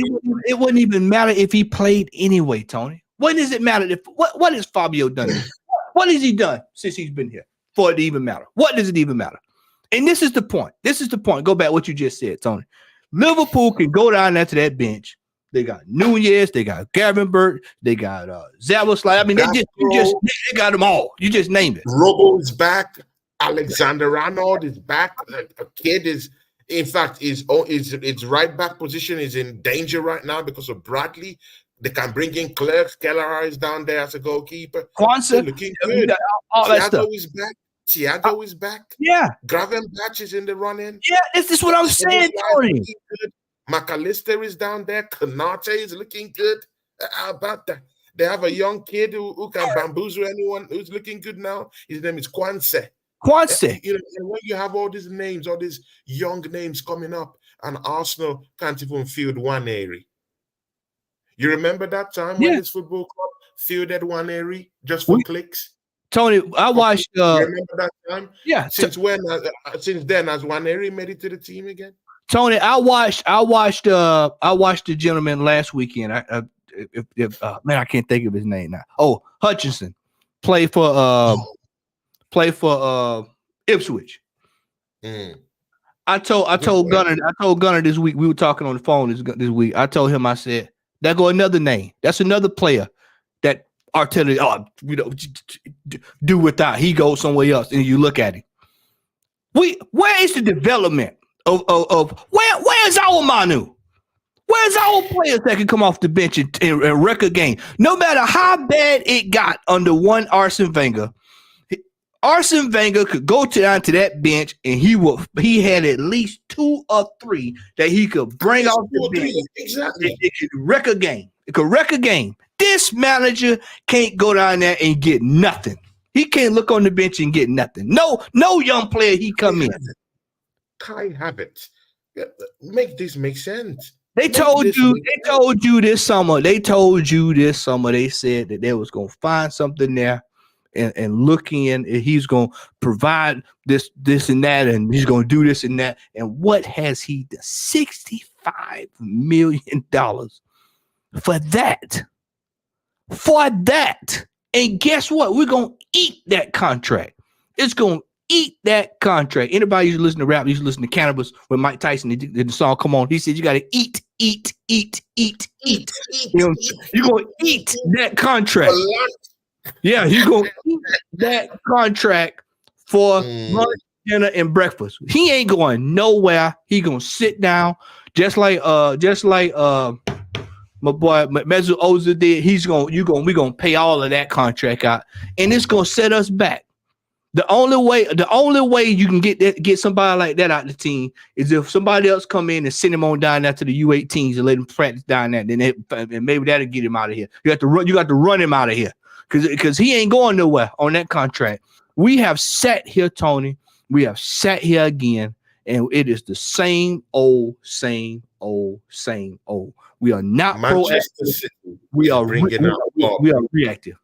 It wouldn't even matter if he played anyway, Tony. When does it matter? What has Fabio done? What has he done since he's been here for it to even matter? What does it even matter? And this is the point. Go back to what you just said, Tony. Liverpool can go down there to that bench. They got Nunez, they got Gravenberch, they got Zaboslai. I mean, they got them all. You just named it. Robo's back. Alexander Arnold is back. A kid is, in fact, his right back position is in danger right now because of Bradley. They can bring in Clerks. Kelleher is down there as a goalkeeper. Kwanzaa, looking good. Thiago is back. Thiago is back. Yeah. Gravenberch is in the running. Yeah, this is what I'm saying, Tony. McAllister is down there. Konate is looking good. How about that? They have a young kid who can bamboozle anyone who's looking good now. His name is Kwanzaa. And when you have all these names, all these young names coming up, and Arsenal can't even field Nwaneri. You remember that time when this football club fielded Nwaneri just for clicks? Tony, I watched. You remember that time? Yeah. Since then, has Nwaneri made it to the team again? Tony, I watched the gentleman last weekend. Man, I can't think of his name now. Oh, Hutchinson played for Ipswich. I told Gunner this week. We were talking on the phone this week. I told him, I said, there go another name. That's another player that Arteta, do without. He goes somewhere else, and you look at him. Where is the development of where's our Manu? Where's our players that can come off the bench and wreck a game? No matter how bad it got under one Arsene Wenger, Arsene Wenger could go down to that bench and he had at least 2 or 3 that he could bring off the bench. Exactly. It could wreck a game. It could wreck a game. This manager can't go down there and get nothing. He can't look on the bench and get nothing. No young player he come in. Kai Havertz. Make this make sense. They told you this summer. They said that they was gonna find something there and look in, and he's gonna provide this and that, and he's gonna do this and that. And what has he done? $65 million for that. And guess what? We're gonna eat that contract. It's gonna eat that contract. Anybody used to listen to rap, used to listen to Cannabis when Mike Tyson did the song Come On. He said you gotta eat. You're gonna eat that contract. Yeah, you're gonna eat that contract for lunch, dinner, and breakfast. He ain't going nowhere. He gonna sit down just like my boy Mesut Ozil did. We're gonna pay all of that contract out, and it's gonna set us back. The only way you can get somebody like that out the team is if somebody else come in and send him on down there to the U18s and let him practice down there. And maybe that'll get him out of here. You got to run him out of here because he ain't going nowhere on that contract. We have sat here, Tony. We have sat here again, and it is the same old. We are not Manchester proactive. City. We are reactive.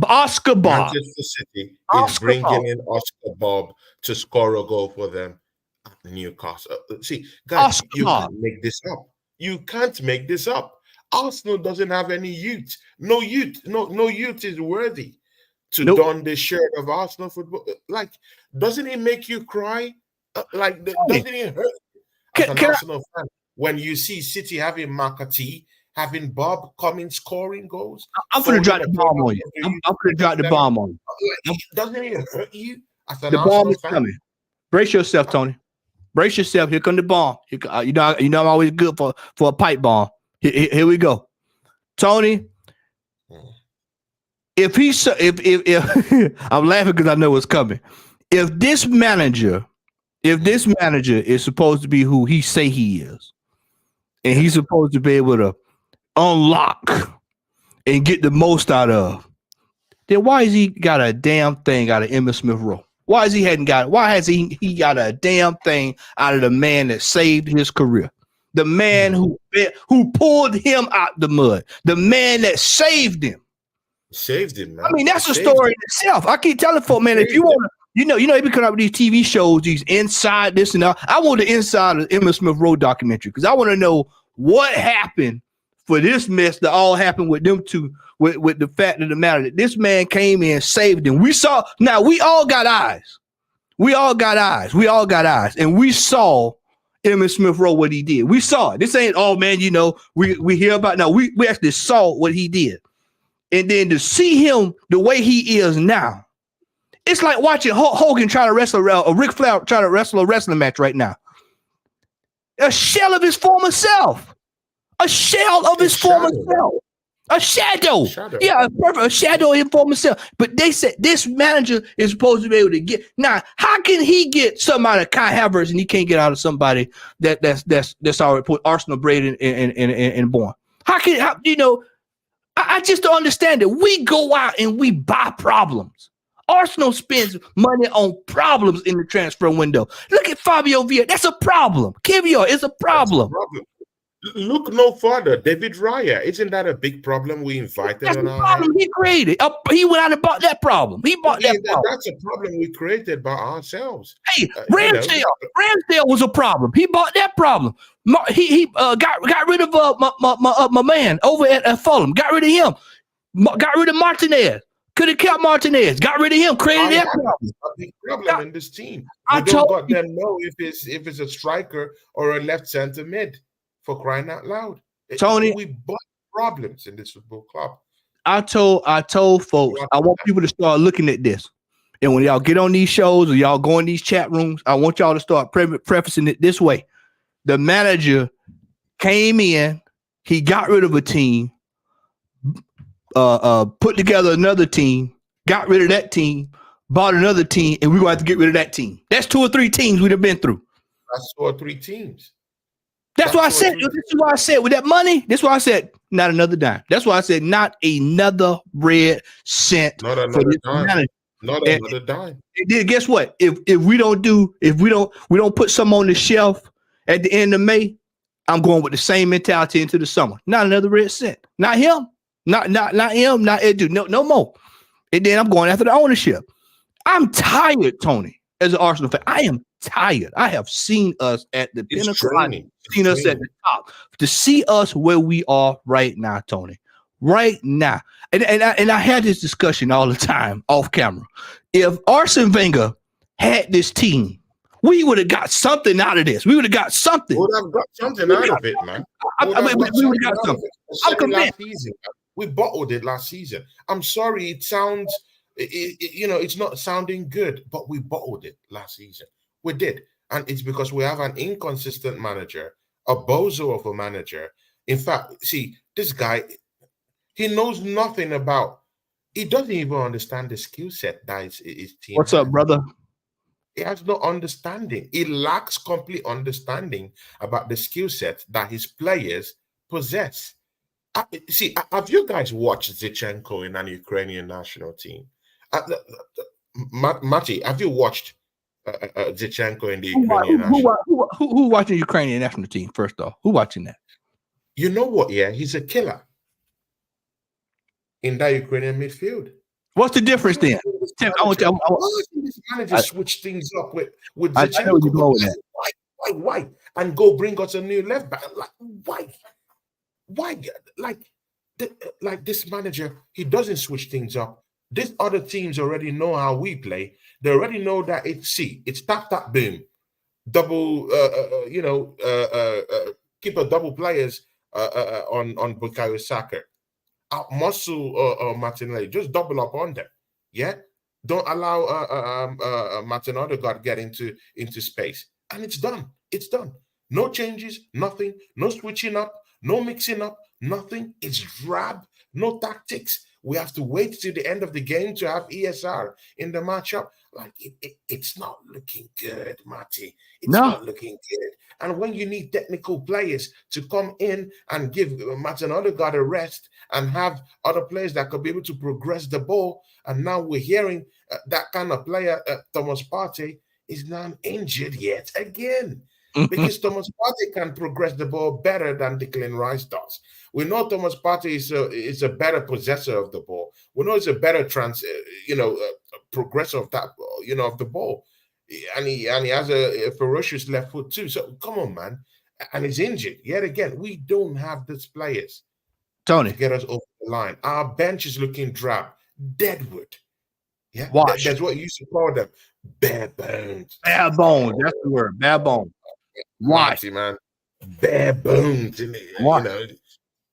Oscar Bob. Manchester City is bringing in Oscar Bob to score a goal for them at Newcastle. See, guys, you can't make this up. You can't make this up. Arsenal doesn't have any youth. No youth is worthy to don the shirt of Arsenal football. Like, doesn't it make you cry? Doesn't it hurt as an Arsenal fan when you see City having McAtee, having Bob coming scoring goals? I'm gonna drop the bomb on you. I'm gonna drop the bomb on you. Doesn't it hurt you? The bomb is coming. Brace yourself, Tony. Brace yourself. Here come the bomb. You know I'm always good for a pipe bomb. Here we go, Tony. If I'm laughing because I know it's coming. If this manager is supposed to be who he say he is, and he's supposed to be able to unlock and get the most out of, then why has he got a damn thing out of Emmitt Smith Rowe? Why has he got a damn thing out of the man that saved his career? The man who pulled him out the mud. The man that saved him. Saved him, man. I mean, that's a story in itself. I keep telling folks, man, if you want to, they be coming up with these TV shows, these inside this and that. I want the inside of the Emmitt Smith Rowe documentary because I want to know what happened for this mess that all happened with them two, with the fact of the matter that this man came in and saved them. We saw, now we all got eyes. We all got eyes. And we saw Emmitt Smith Rowe, what he did. We saw it. This ain't, oh man, we hear about it. No, we actually saw what he did. And then to see him the way he is now, it's like watching Hogan try to wrestle or Ric Flair try to wrestle a wrestling match right now. A shell of his former self. A shell of his former self. A shadow. Yeah, perfect. A shadow of his former self. But they said this manager is supposed to be able to get. Now, how can he get somebody like Kai Havertz and he can't get out of somebody that's already put Arsenal bred and born? I just don't understand it. We go out and we buy problems. Arsenal spends money on problems in the transfer window. Look at Fabio Villa. That's a problem. Kivior is a problem. Look no further. David Raya. Isn't that a big problem we invited? That's a problem he created. He went out and bought that problem. He bought that problem. That's a problem we created by ourselves. Hey, Ramsdale was a problem. He bought that problem. He got rid of my man over at Fulham. Got rid of him. Got rid of Martinez. Could have kept Martinez. Got rid of him. Created that problem. A big problem in this team. We don't got them know if it's a striker or a left center mid. For crying out loud, Tony, we bought problems in this football club. I told folks I want people to start looking at this, and when y'all get on these shows or y'all go in these chat rooms, I want y'all to start prefacing it this way: the manager came in, he got rid of a team, put together another team, got rid of that team, bought another team, and we're gonna have to get rid of that team. That's 2 or 3 teams we'd have been through. That's 2 or 3 teams. That's why I said, this is why I said with that money, this is why I said not another dime. That's why I said not another red cent. Not another dime. Not another dime. And then guess what? If we don't put some on the shelf at the end of May, I'm going with the same mentality into the summer. Not another red cent. Not him. Not him. Not Edu. No more. And then I'm going after the ownership. I'm tired, Tony, as an Arsenal fan. I am tired. I have seen us at the pinnacle. Seen us at the top. To see us where we are right now, Tony. Right now. And I had this discussion all the time off camera. If Arsene Wenger had this team, we would have got something out of this. We would have got something. We would have got something out of it, man. We would have got something. I'm convinced. We bottled it last season. I'm sorry, it sounds, it's not sounding good, but we bottled it last season. We did. And it's because we have an inconsistent manager, a bozo of a manager. In fact, see, this guy, he knows nothing about He doesn't even understand the skill set that his team What's has. up, brother? He has no understanding. He lacks complete understanding about the skill set that his players possess. See, have you guys watched Zichenko in an Ukrainian national team? Mati, have you watched Zichenko in the Ukrainian national team? Who watching the Ukrainian national team, first off? Who watching that? You know what? Yeah, he's a killer in that Ukrainian midfield. What's the difference then? Why doesn't this manager switch things up with Zichenko? I know you go with that. Why? And go bring us a new left back. Like, why? Like this manager, he doesn't switch things up. These other teams already know how we play. They already know that it's tap boom, double. Keep a double players on Bukayo Saka. Muscle Martinelli, just double up on them. Yeah, don't allow Martin Odegaard get into space, and it's done. It's done. No changes, nothing. No switching up, no mixing up, nothing. It's drab. No tactics. We have to wait till the end of the game to have ESR in the matchup. Like it's not looking good, Marty. It's not looking good. And when you need technical players to come in and give Martin Odegaard a rest and have other players that could be able to progress the ball, and now we're hearing that kind of player, Thomas Partey, is not injured yet again. Because Thomas Partey can progress the ball better than Declan Rice does. We know Thomas Partey is a better possessor of the ball. We know he's a better progressor of that, of the ball. And he has a ferocious left foot too. So come on, man. And he's injured yet again. We don't have these players, Tony, to get us over the line. Our bench is looking drab. Deadwood. Yeah, that's what you used to call them. Bare bones. Bare bones. That's the word. Bare bones. Wash, man. Bare bones.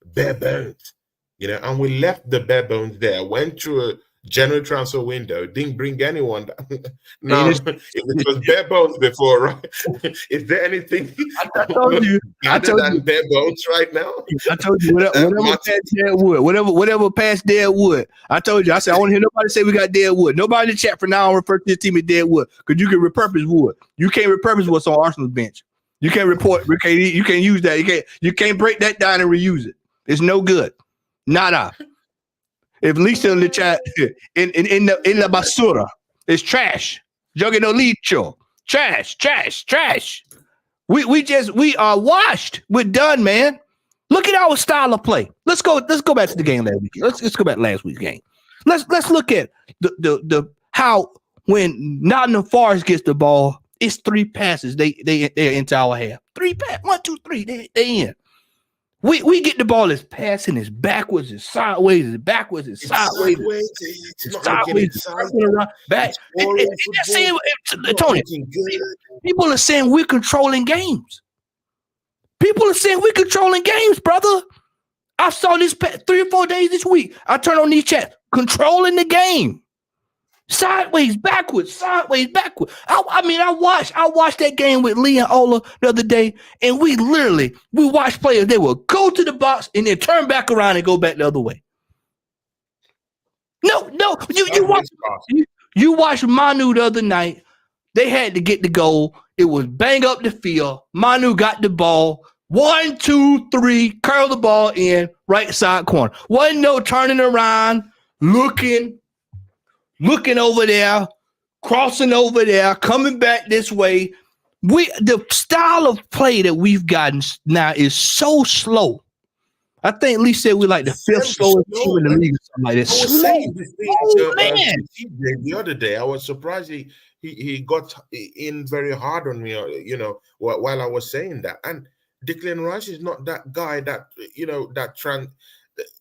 Bare bones. And we left the bare bones there. Went through a January transfer window. Didn't bring anyone. No, it was bare bones before, right? Is there anything I told you bare bones right now? I told you whatever past Deadwood, whatever past Deadwood. I told you. I said I want to hear nobody say we got Deadwood. Nobody in the chat for now refer to this team as Deadwood because you can repurpose wood. You can't repurpose what's on Arsenal's bench. You can't you can't use that. You can't break that down and reuse it. It's no good. Nada. If Lisa in the chat in la basura, it's trash. Jogue no licho. Trash. We are washed. We're done, man. Look at our style of play. Let's go back to the game last week. Let's go back to last week's game. Let's look at the how when Nottingham Forest gets the ball, it's 3 passes. They're into our half. 3 passes. 1, 2, 3. They in. We get the ball, it's passing, it's backwards, it's sideways, it's backwards, it's sideways. It's sideways, around, back. Tony, people are saying we're controlling games. Brother. I saw this 3 or 4 days this week. I turn on these chats, controlling the game. Sideways, backwards. I watched that game with Lee and Ola the other day, and we watched players. They will go to the box and then turn back around and go back the other way. No, you watched Manu the other night. They had to get the goal. It was bang up the field. Manu got the ball. 1, 2, 3, curl the ball in right side corner. Wasn't no turning around, looking over there, crossing over there, coming back this way. The style of play that we've gotten now is so slow. I think Lee said we're like the 5th slowest team in the league. Like that. The other day, I was surprised he got in very hard on me, while I was saying that. And Declan Rice is not that guy that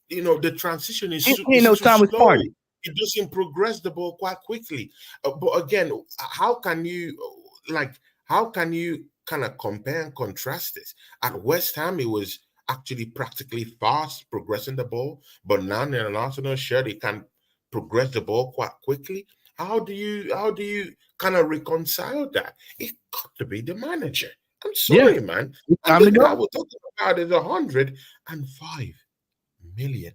the transition is ain't no time with party. It doesn't progress the ball quite quickly. But again, how can you kind of compare and contrast this? At West Ham, it was actually practically fast progressing the ball, but now in an Arsenal shirt, it can progress the ball quite quickly. How do you kind of reconcile that? It got to be the manager. I'm sorry, man. And the guy we're talking about is 105 million.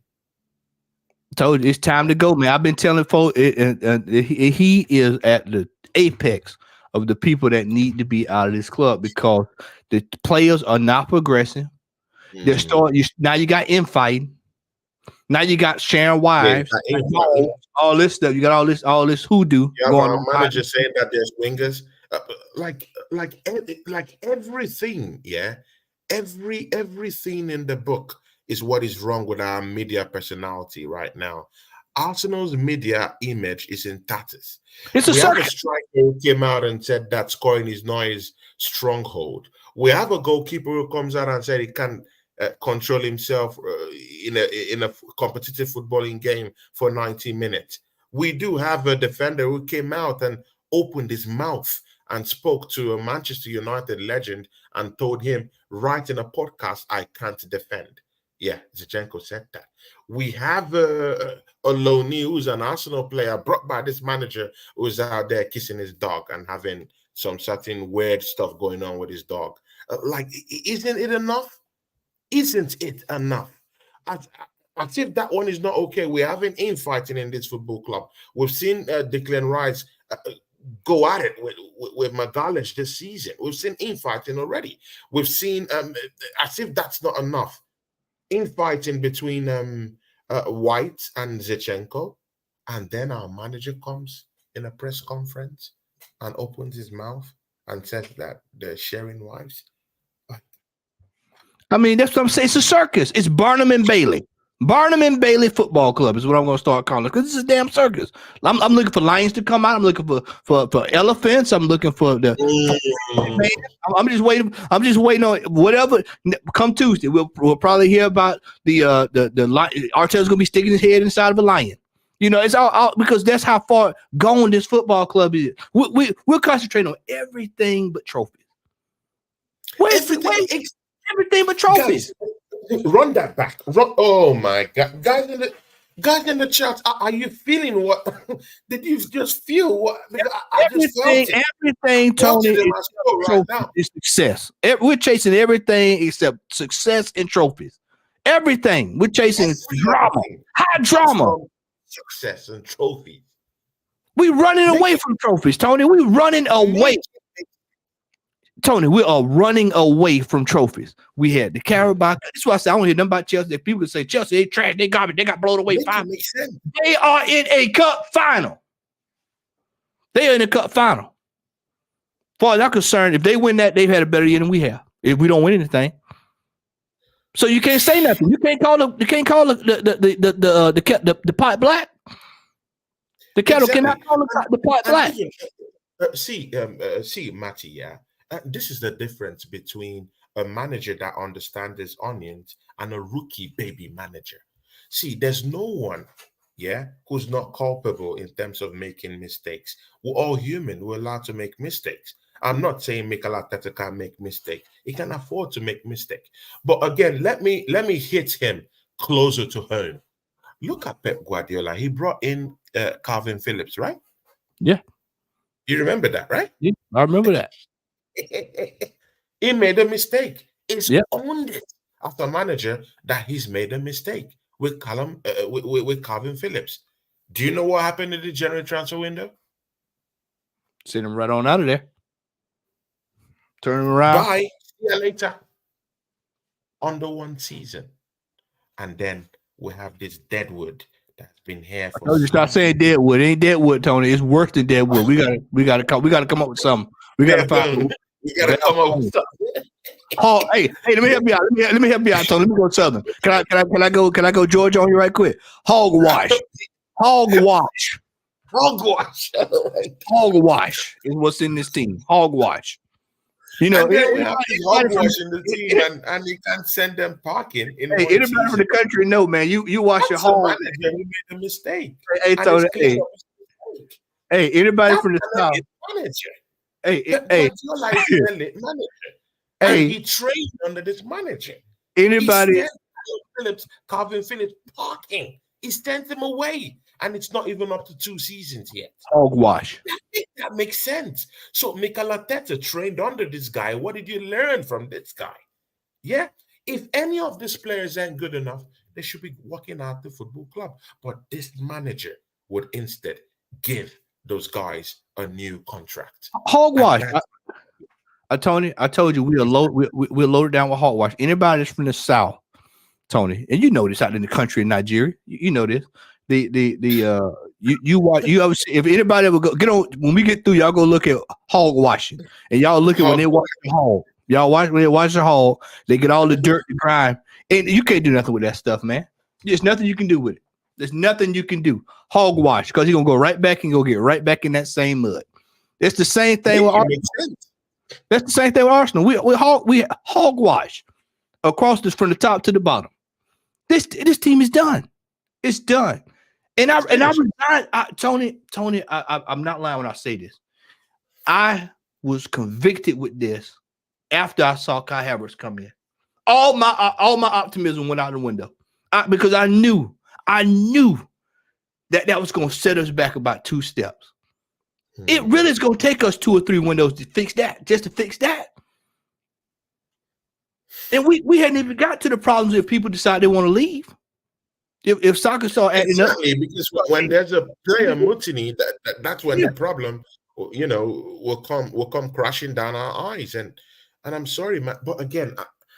told you it's time to go, man. I've been telling folks, he is at the apex of the people that need to be out of this club because the players are not progressing. They're starting. Now you got infighting. Now you got sharing wives. All this stuff. You got all this hoodoo going on. Manager saying that there's wingers, like everything. Yeah, everything in the book is what is wrong with our media personality right now. Arsenal's media image is in tatters. It's a circus. Have a striker who came out and said that scoring is not his stronghold. We have a goalkeeper who comes out and said he can't control himself in a competitive footballing game for 90 minutes. We do have a defender who came out and opened his mouth and spoke to a Manchester United legend and told him right in a podcast, I can't defend. Yeah, Zinchenko said that. We have a Loney who's an Arsenal player brought by this manager who's out there kissing his dog and having some certain weird stuff going on with his dog. Isn't it enough? Isn't it enough? As if that one is not okay. We're having infighting in this football club. We've seen Declan Rice go at it with Magalhaes this season. We've seen infighting already. We've seen, as if that's not enough, infighting between White and Zinchenko. And then our manager comes in a press conference and opens his mouth and says that they're sharing wives. I mean, that's what I'm saying. It's a circus. It's Barnum and Bailey. Barnum and Bailey Football Club is what I'm going to start calling it because this is a damn circus. I'm looking for lions to come out. I'm looking for elephants. I'm looking for the. I'm just waiting. I'm just waiting on whatever. Come Tuesday, we'll probably hear about the lion. Arteta's going to be sticking his head inside of a lion. You know, it's all because that's how far gone this football club is. We'll concentrate on everything but trophies. Everything but trophies. Guys, run that back. Oh my God, guys in the chat, are you feeling what? Did you just feel what? Everything, Tony, is success. We're chasing everything except success and trophies. Everything we're chasing drama, high drama, success and trophies. We're running away from trophies, Tony. We're running away. Tony, we are running away from trophies. We had the Carabao. That's why I say I don't hear nothing about Chelsea. If people say Chelsea, they trash, they garbage, they got blown away. They are in a cup final. They are in a cup final. As far as I'm concerned, if they win that, they've had a better year than we have. If we don't win anything, so you can't say nothing. You can't call the pot black. The kettle cannot call the pot black. See, Matty, yeah. This is the difference between a manager that understands his onions and a rookie baby manager. See, there's no one, who's not culpable in terms of making mistakes. We're all human. We're allowed to make mistakes. I'm not saying Mikel Arteta can't make mistakes. He can afford to make mistakes. But again, let me hit him closer to home. Look at Pep Guardiola. He brought in Calvin Phillips, right? Yeah. You remember that, right? Yeah, I remember that. He made a mistake. It's owned it as a manager that he's made a mistake with Calvin Phillips. Do you know what happened in the January transfer window? Send him right on out of there. Turn him around. Bye. See you later. Under one season. And then we have this Deadwood that's been here for. You start saying Deadwood. It ain't Deadwood, Tony. It's worse than Deadwood. We gotta come up with something. We gotta find. We gotta come up with something. Oh, hey, let me help you out. Let me help you out, Tony. Let me go Southern. Can I go Georgia on you right quick? Hogwash. Hogwash. Hogwash is what's in this team. Hogwash. You know, hogwash in the team, and you can't send them parking. Anybody from the country know, man. You wash your hog. You made a mistake. Hey, Tony. Hey, anybody from the south. Hey, he trained under this manager. Anybody? Calvin Phillips parking. He sent them away, and it's not even up to 2 seasons yet. Hogwash. That makes sense. So Mikel Arteta trained under this guy. What did you learn from this guy? Yeah, If any of these players ain't good enough, they should be walking out the football club. But this manager would instead give those guys a new contract. Hogwash. Tony, I told you we're loaded down with hogwash. Anybody that's from the South, Tony, and you know this out in the country in Nigeria, you know this. You watch, you ever see, if anybody ever get on when we get through, y'all go look at hog washing, and y'all look at when they wash the hog. Y'all watch when they wash the hog, they get all the dirt and grime, and you can't do nothing with that stuff, man. There's nothing you can do with it. There's nothing you can do. Hogwash, because you're gonna go right back and go get right back in that same mud. It's the same thing with Arsenal. That's the same thing with Arsenal. We hogwash across this from the top to the bottom. This team is done. It's done. And I resigned. Tony, I'm not lying when I say this. I was convicted with this after I saw Kai Havertz come in. All my optimism went out the window because I knew that was going to set us back about 2 steps. It really is going to take us 2 or 3 windows to fix that, just to fix that. And we hadn't even got to the problems if people decide they want to leave. If soccer saw acting up, because when there's a player mutiny, that's when the problem, will come crashing down our eyes. And I'm sorry, man, but again,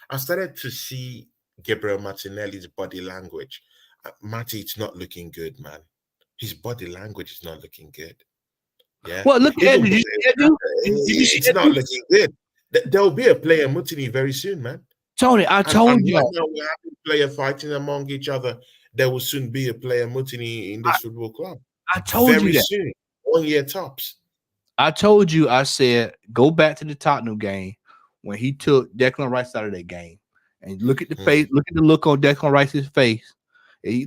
I started to see Gabriel Martinelli's body language. Matty, it's not looking good, man. His body language is not looking good. Yeah. Well, look at it. It's not looking good. There'll be a player mutiny very soon, man. Tony, I told you. Right now we're having player fighting among each other. There will soon be a player mutiny in this football club. I told you that. Very soon. 1 year tops. I told you, I said, go back to the Tottenham game when he took Declan Rice out of that game. And look at the face, look at the look on Declan Rice's face. He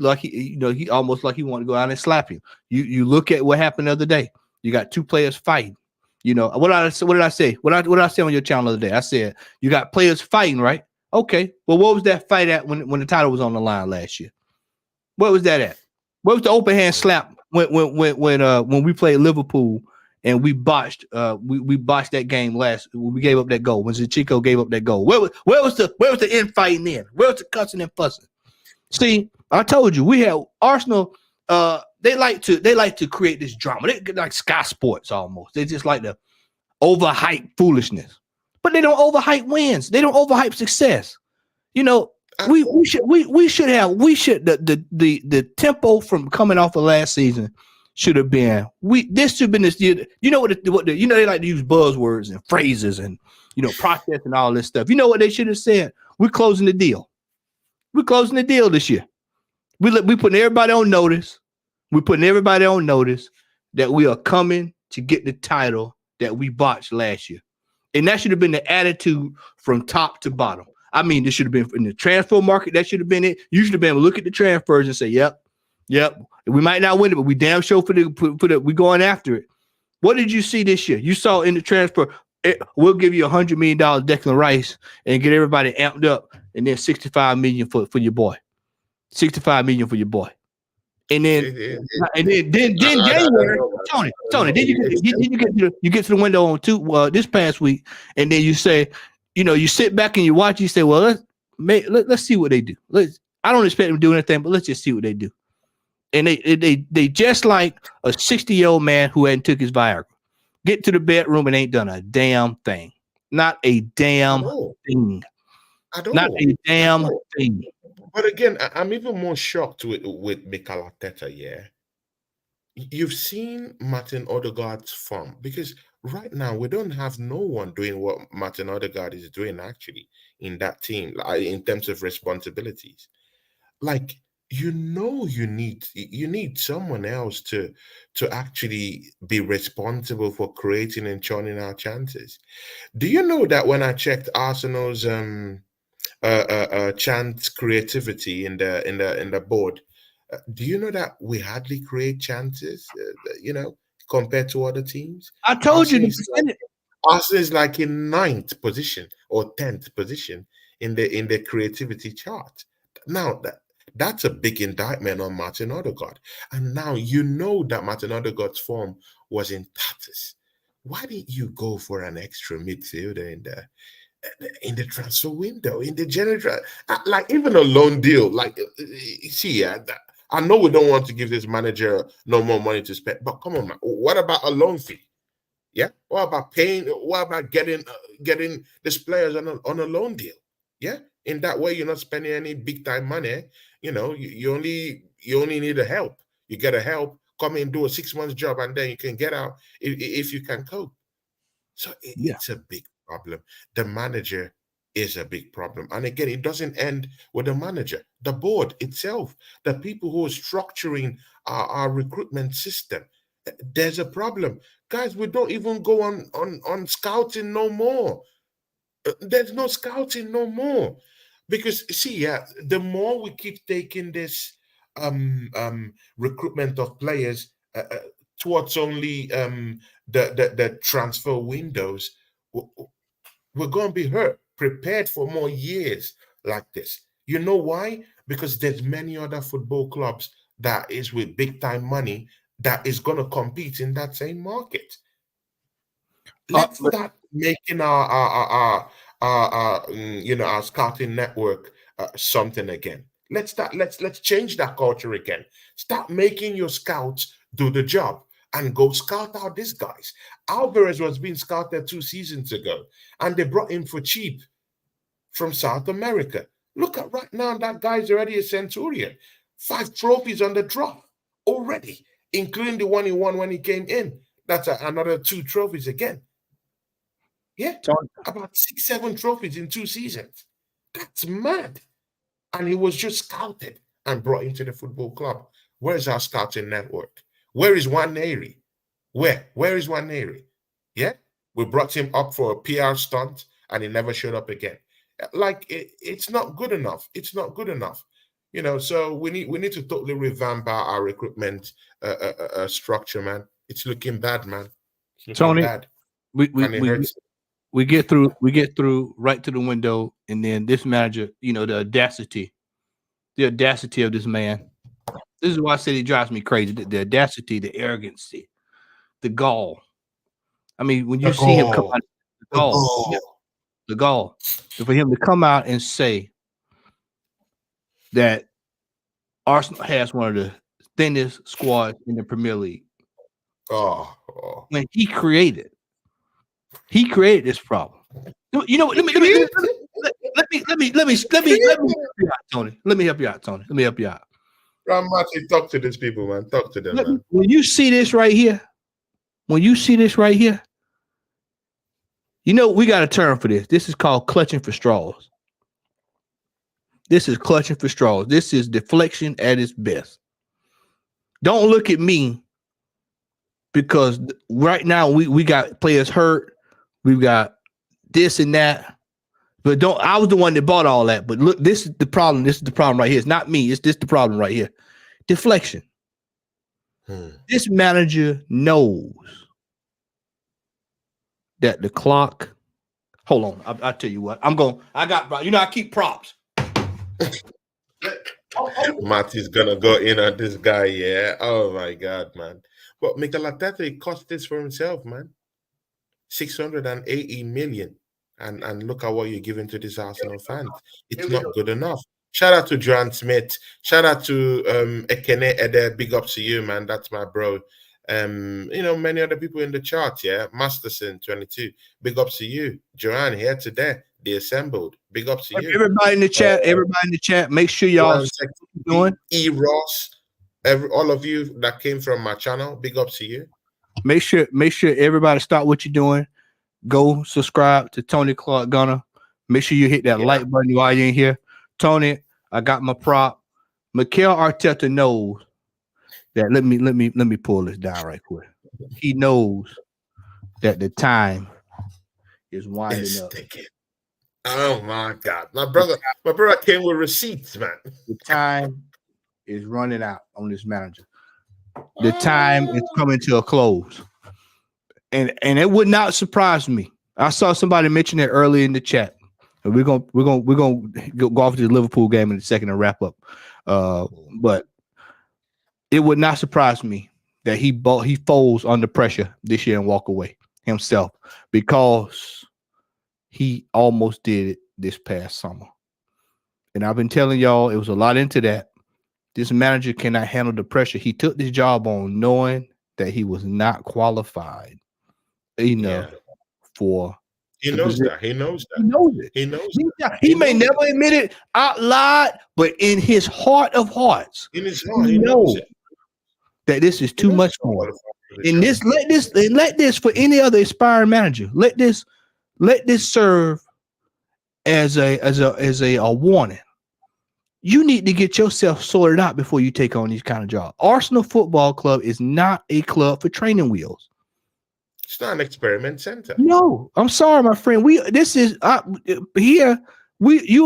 almost like he wanted to go out and slap him. You look at what happened the other day. You got 2 players fighting. What did I say? What did I say on your channel the other day? I said you got players fighting, right? Okay. Well, what was that fight at when the title was on the line last year? What was that at? What was the open hand slap when we played Liverpool and we botched we botched that game we gave up that goal when Zinchenko gave up that goal? Where was the infighting then? Where was the cussing and fussing? See, I told you we had Arsenal. They like to create this drama. They like Sky Sports almost. They just like to overhype foolishness, but they don't overhype wins. They don't overhype success. We should the tempo from coming off of last season should have been this should have been this year. They like to use buzzwords and phrases and process and all this stuff. You know what they should have said? We're closing the deal. We're closing the deal this year. We putting everybody on notice. We're putting everybody on notice that we are coming to get the title that we botched last year. And that should have been the attitude from top to bottom. I mean, this should have been in the transfer market. That should have been it. You should have been able to look at the transfers and say, yep. We might not win it, but we damn sure we going after it. What did you see this year? You saw in the transfer, we'll give you $100 million Declan Rice and get everybody amped up, and then $65 million for your boy. $65 million for your boy. And then January, Tony. Then you get to the window on this past week, and then you say, you sit back and you watch. You say, well, let's see what they do. I don't expect them to do anything, but let's just see what they do. And they just like a 60-year-old man who hadn't took his Viagra, get to the bedroom and ain't done a damn thing. Not a damn thing. Not a damn thing. But again, I'm even more shocked with Mikel Arteta. Yeah, you've seen Martin Odegaard's form, because right now we don't have no one doing what Martin Odegaard is doing actually in that team, in terms of responsibilities. Like you need someone else to actually be responsible for creating and churning our chances. Do you know that when I checked Arsenal's chance creativity in the board, do you know that we hardly create chances, compared to other teams? I told you Arsenal is like in 9th position or 10th position in the creativity chart. Now that's a big indictment on Martin Odegaard. And now that Martin Odegaard's form was in tatters. Why didn't you go for an extra midfielder in there? in the transfer window, in the general, like even a loan deal. Like, see, I know we don't want to give this manager no more money to spend, but come on, man. What about a loan fee? Yeah. What about paying? What about getting these players on a loan deal? Yeah. In that way, you're not spending any big time money. You only need a help. You get a help, come in, do a 6 months job, and then you can get out if you can cope. So Yeah. it's a big problem. The manager is a big problem. And again, it doesn't end with the manager, the board itself, the people who are structuring our recruitment system. There's a problem. Guys, we don't even go on scouting no more. There's no scouting no more. Because see, yeah, the more we keep taking this recruitment of players towards only the transfer windows, we're going to be hurt, prepared for more years like this. You know why? Because there's many other football clubs that is with big time money that is going to compete in that same market. Let's start making our scouting network something again. Let's change that culture again. Start making your scouts do the job and go scout out these guys. Alvarez was being scouted 2 seasons ago, and they brought him for cheap from South America. Look at right now, that guy's already a Centurion. 5 trophies on the drop already, including the one he won when he came in. That's another 2 trophies again. Yeah, about 6, 7 trophies in 2 seasons. That's mad. And he was just scouted and brought into the football club. Where's our scouting network? Where is Waneri? Where is Waneri? Yeah, we brought him up for a PR stunt and he never showed up again. Like it's not good enough. It's not good enough. So we need to totally revamp our recruitment structure, man. It's looking bad, man. It's looking Tony, bad. we get through right to the window, and then this manager, the audacity of this man. This is why I said he drives me crazy. The audacity, the arrogancy, the gall. I mean, when you see him come out, the gall, for him to come out and say that Arsenal has one of the thinnest squads in the Premier League. When he created this problem. Let me help you out, Tony. Let me help you out. Ramati, talk to these people, man. Talk to them, man. When you see this right here, we got a term for this. This is called clutching for straws. This is clutching for straws. This is deflection at its best. Don't look at me, because right now we got players hurt. We've got this and that. But I was the one that bought all that. But look, this is the problem. This is the problem right here. It's not me. It's this the problem right here. Deflection. This manager knows that the clock. Hold on. I'll tell you what. I keep props. Matty's gonna go in on this guy, yeah. Oh my god, man. But Mikel Arteta cost this for himself, man. 680 million. And look at what you're giving to this Arsenal fans. It's not good enough. Shout out to Joan Smith. Shout out to Ekene Ede. Big up to you, man. That's my bro. Many other people in the chat, yeah. Masterson 22. Big up to you. Joanne here today. The assembled. Big up to you. Everybody in the chat. Make sure y'all doing. E Ross. All of you that came from my channel. Big up to you. Make sure everybody stop what you're doing. Go subscribe to Tony Claude Gunner. Make sure you hit that like button while you're in here. Tony, I got my prop. Mikel Arteta knows that. Let me pull this down right quick. He knows that the time is winding up. Oh my God. My brother came with receipts, man. The time is running out on this manager. The time is coming to a close. And it would not surprise me. I saw somebody mention it early in the chat. And we're gonna go off to the Liverpool game in a second and wrap up. But it would not surprise me that he folds under pressure this year and walk away himself, because he almost did it this past summer. And I've been telling y'all, it was a lot into that. This manager cannot handle the pressure. He took this job on knowing that he was not qualified enough for He the knows position. that. He knows that. He knows it. He knows He may never admit it out loud, but in his heart of hearts, in his heart, he knows it. That this is too much for him. And let this for any other aspiring manager. Let this serve as a warning. You need to get yourself sorted out before you take on these kind of jobs. Arsenal Football Club is not a club for training wheels. It's not an experiment center. No, I'm sorry, my friend. You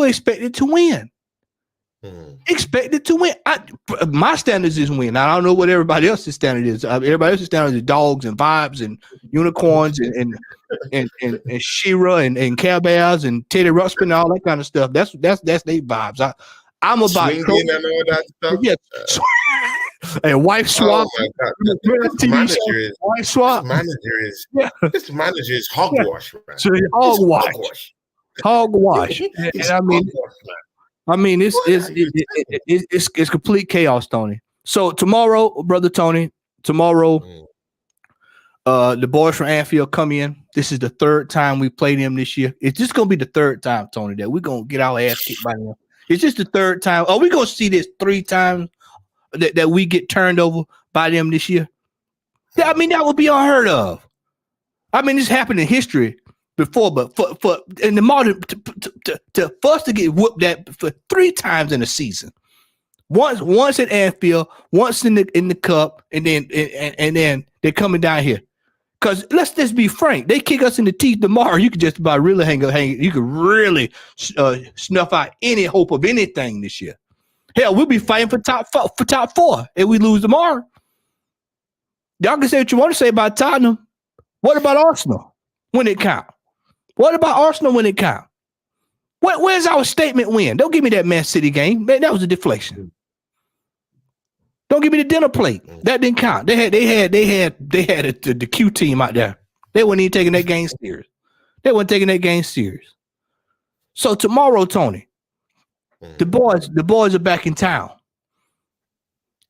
expected to win. Expected to win. My standards is win. I don't know what everybody else's standard is. Everybody else's standard is dogs and vibes and unicorns and She-Ra and Care Bears and Teddy Ruxpin and all that kind of stuff. That's their vibes. I'm about swinging and all that stuff. Yeah. And wife swap. Oh my God. This manager is hogwash, man. So hogwash. And it's complete chaos, Tony. So tomorrow, brother Tony, the boys from Anfield come in. This is the third time we played them this year. It's just gonna be the third time, Tony, that we're gonna get our ass kicked by them. It's just the third time. Are we gonna see this 3 times that we get turned over by them this year? I mean, that would be unheard of. I mean, this happened in history before, but for in the modern for us to get whooped that for 3 times in a season, once at Anfield, once in the cup, and then they're coming down here. Because let's just be frank, they kick us in the teeth tomorrow. You could just about really hang. You could really snuff out any hope of anything this year. Hell, we'll be fighting for top 4 if we lose tomorrow. Y'all can say what you want to say about Tottenham. What about Arsenal when it counts? What about Arsenal when it counts? Where's our statement win? Don't give me that Man City game. Man, that was a deflection. Don't give me the dinner plate. That didn't count. They had the Q team out there. They weren't even taking that game serious. So tomorrow, Tony, the boys are back in town.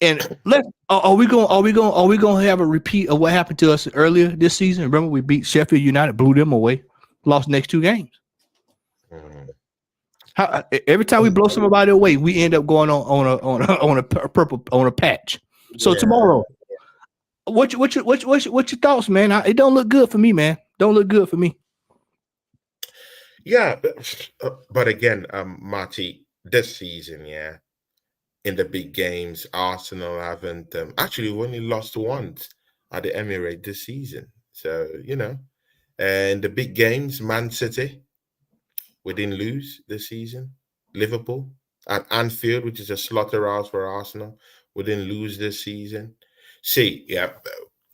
And are we gonna have a repeat of what happened to us earlier this season? Remember, we beat Sheffield United, blew them away, lost the next 2 games. Every time we blow somebody away, we end up going on a patch. So tomorrow, what's your thoughts, man? It don't look good for me, man. Don't look good for me. Yeah, but again, Marty, this season, in the big games, Arsenal haven't actually only lost once at the Emirates this season. So and the big games, Man City, we didn't lose this season. Liverpool at Anfield, which is a slaughterhouse for Arsenal, we didn't lose this season. See,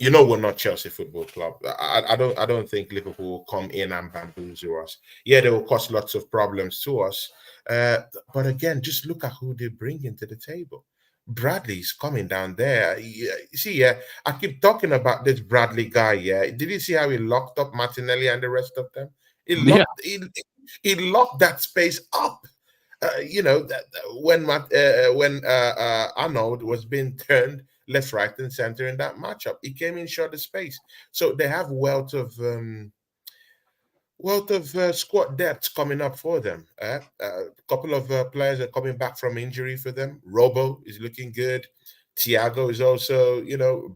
we're not Chelsea Football Club. I don't think Liverpool will come in and bamboozle us. Yeah, they will cause lots of problems to us. But again, just look at who they bring into the table. Bradley's coming down there. I keep talking about this Bradley guy. Did you see how he locked up Martinelli and the rest of them? He locked that space up. When Arnold was being turned left, right, and center in that matchup, he came in short of space. So they have wealth of squad depth coming up for them. A couple of players are coming back from injury for them. Robo is looking good. Thiago is also,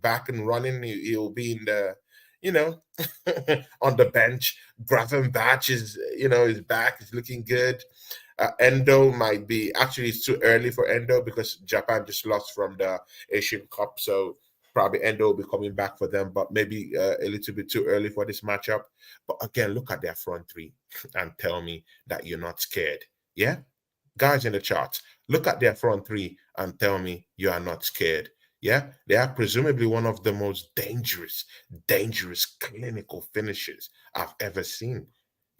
back and running. He'll be in the, on the bench. Gravenberch is back. He's looking good. Endo might be, actually it's too early for Endo because Japan just lost from the Asian Cup. So probably Endo will be coming back for them, but maybe a little bit too early for this matchup. But again, look at their front 3 and tell me that you're not scared. Yeah? Guys in the charts, look at their front 3 and tell me you are not scared. Yeah? They are presumably one of the most dangerous clinical finishers I've ever seen.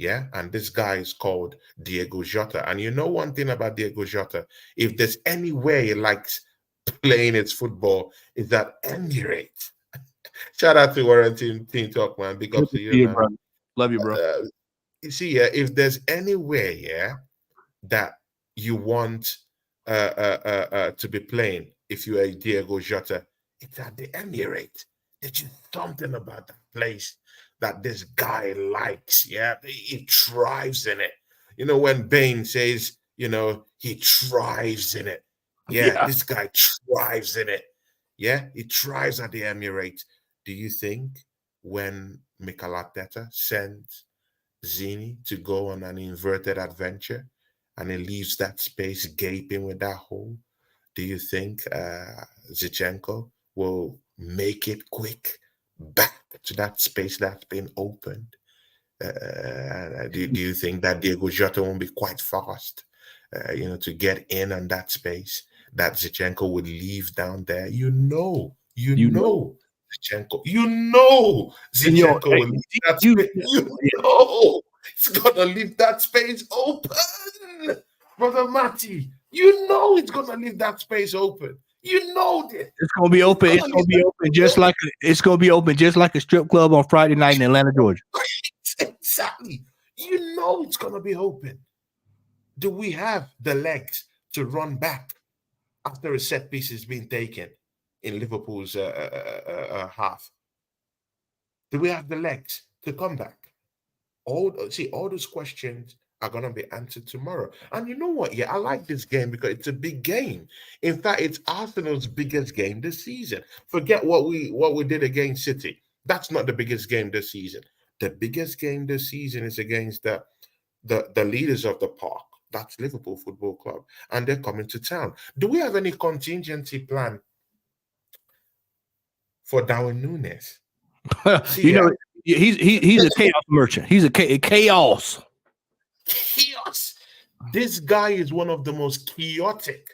Yeah, and this guy is called Diego Jota. And you know one thing about Diego Jota, if there's any way he likes playing his football, is that Emirates. Shout out to Warren Team Talk, man. Big ups to you, man. Bro. Love you, bro. you see, if there's anywhere, that you want to be playing, if you are a Diego Jota, it's at the Emirates. There's just something about that place that this guy likes. Yeah, he thrives in it. You know, when Bain says, he thrives in it. Yeah, Yeah. this guy thrives in it. Yeah, he thrives at the Emirates. Do you think when Mikel Arteta sends Zini to go on an inverted adventure and he leaves that space gaping with that hole, do you think Zichenko will make it quick back to that space that's been opened? Do you think that Diego Jota won't be quite fast, to get in on that space that Zichenko would leave down there? You know. Zichenko, Zichenko will leave that You, space. It's gonna leave that space open, brother Matty. It's gonna leave that space open. You know this. It's gonna be open. It's gonna be open just like a strip club on Friday night in Atlanta, Georgia. Exactly. It's gonna be open. Do we have the legs to run back after a set piece has been taken in Liverpool's half? Do we have the legs to come back? All those questions are gonna be answered tomorrow. And you know what? Yeah, I like this game because it's a big game. In fact, it's Arsenal's biggest game this season. Forget what we did against City. That's not the biggest game this season. The biggest game this season is against the leaders of the park. That's Liverpool Football Club, and they're coming to town. Do we have any contingency plan for Darwin Núñez? He's a chaos merchant. He's a chaos. Chaos. This guy is one of the most chaotic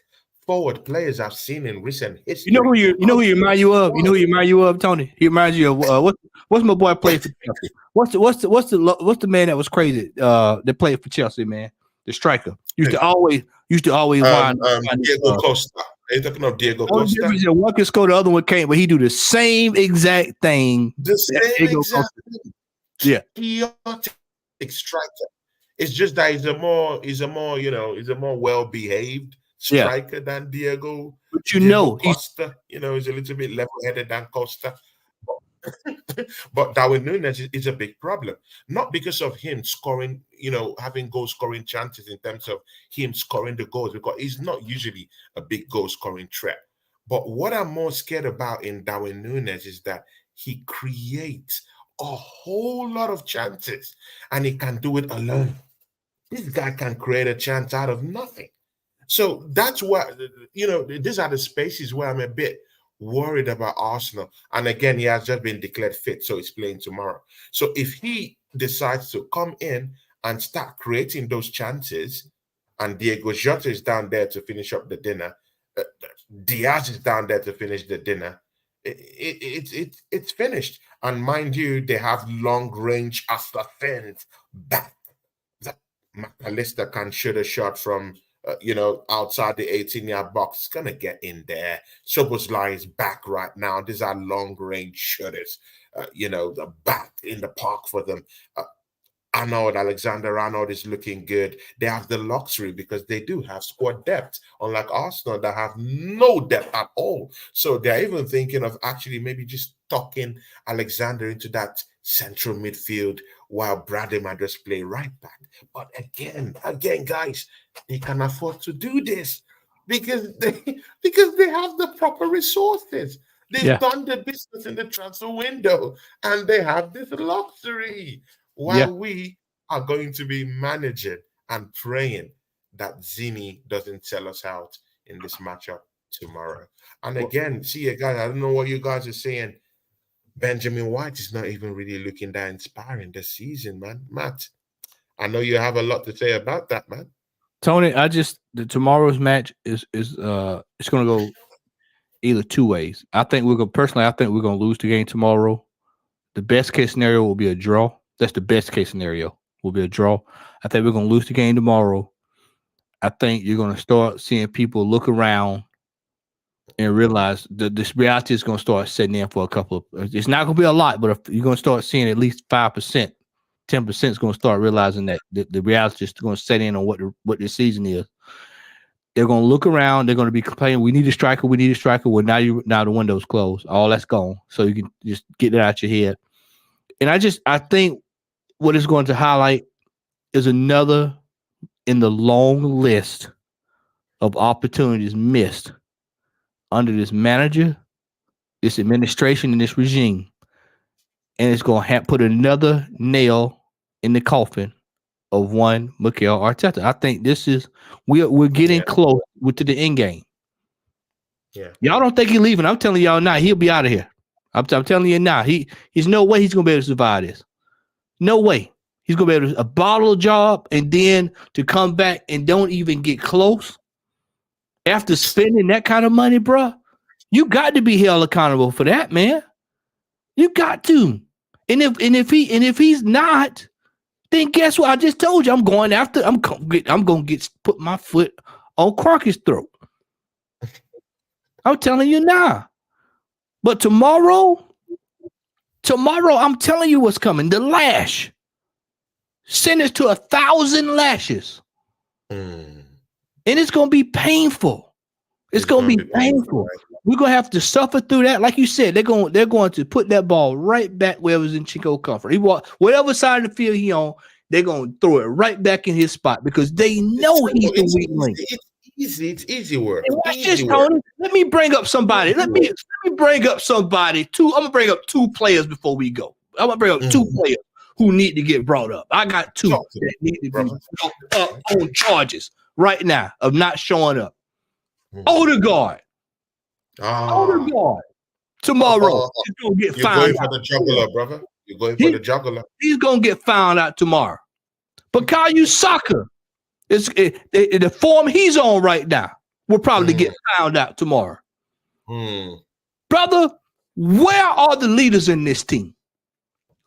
forward players I've seen in recent history. You know who he reminds you of? You know who he reminds you of, Tony? He reminds you of what's my boy playing for Chelsea? What's the man that was crazy? That played for Chelsea, man. The striker used to always wind Diego Costa. Are you talking of Diego Costa? One can score, the other one can't, but he do the same exact thing. The same exact thing. Yeah. Chaotic striker. It's just that he's a more well-behaved striker than Diego. But Costa, he's a little bit level-headed than Costa. But Darwin Núñez is a big problem. Not because of him scoring, having goal-scoring chances in terms of him scoring the goals, because he's not usually a big goal-scoring threat. But what I'm more scared about in Darwin Núñez is that he creates a whole lot of chances, and he can do it alone. This guy can create a chance out of nothing. So that's what, these are the spaces where I'm a bit worried about Arsenal. And again, he has just been declared fit, so he's playing tomorrow. So if he decides to come in and start creating those chances, and Diego Jota is down there to finish up the dinner, Diaz is down there to finish the dinner, it's finished. And mind you, they have long-range assassins back. That McAllister can shoot a shot from outside the 18-yard box. It's going to get in there. Szoboszlai is back right now. These are long-range shooters. The back in the park for them. Alexander-Arnold is looking good. They have the luxury because they do have squad depth, unlike Arsenal that have no depth at all. So they're even thinking of actually maybe just tucking Alexander into that central midfield while Bradley might just play right back. But again, guys, they can afford to do this because they have the proper resources. They've done the business in the transfer window, and they have this luxury. While we are going to be managing and praying that Zini doesn't sell us out in this matchup tomorrow. And again, guys, I don't know what you guys are saying. Benjamin White is not even really looking that inspiring this season, man. Matt, I know you have a lot to say about that, man. Tony, tomorrow's match is it's going to go either two ways. I think we're going to lose the game tomorrow. The best case scenario will be a draw. That's the best case scenario. Will be a draw. I think we're going to lose the game tomorrow. I think you're going to start seeing people look around and realize that this reality is going to start setting in for a couple of. It's not going to be a lot, but if you're going to start seeing at least 5% 10% is going to start realizing that the reality is going to set in on what the season is. They're going to look around. They're going to be complaining, we need a striker. We need a striker. Well, now the window's closed. All that's gone. So you can just get it out your head. And I think what it's going to highlight is another in the long list of opportunities missed under this manager, this administration, and this regime. And it's going to put another nail in the coffin of one Mikel Arteta. I think this is we're getting close to the end game. Yeah, y'all don't think he's leaving? I'm telling y'all now, he'll be out of here. I'm telling you now, he's no way he's gonna be able to survive this. No way he's gonna be able to bottle a job and then to come back and don't even get close after spending that kind of money, bro. You got to be held accountable for that, man. You got to. And if he's not, then guess what? I just told you I'm going after. I'm gonna put my foot on Crockett's throat. I'm telling you now. But tomorrow, I'm telling you what's coming. The lash. Sentenced to 1,000 lashes. And it's gonna be painful. It's gonna be painful. Right? We're gonna have to suffer through that. Like you said, they're going to put that ball right back where it was in Chico comfort. Whatever side of the field he on, they're gonna throw it right back in his spot because they know he's the weak link. It's easy work. Watch this, Tony. Let me bring up somebody. Let me bring up somebody. I'm gonna bring up two players before we go. I'm gonna bring up two players who need to get brought up. I got two that need to be brought up on charges right now of not showing up. Odegaard. Odegaard. Tomorrow he's gonna get found out. You're going for the juggler, brother. You're going for the juggler. He's gonna get found out tomorrow. Bukayo Saka. The form he's on right now will probably get found out tomorrow. Brother, where are the leaders in this team?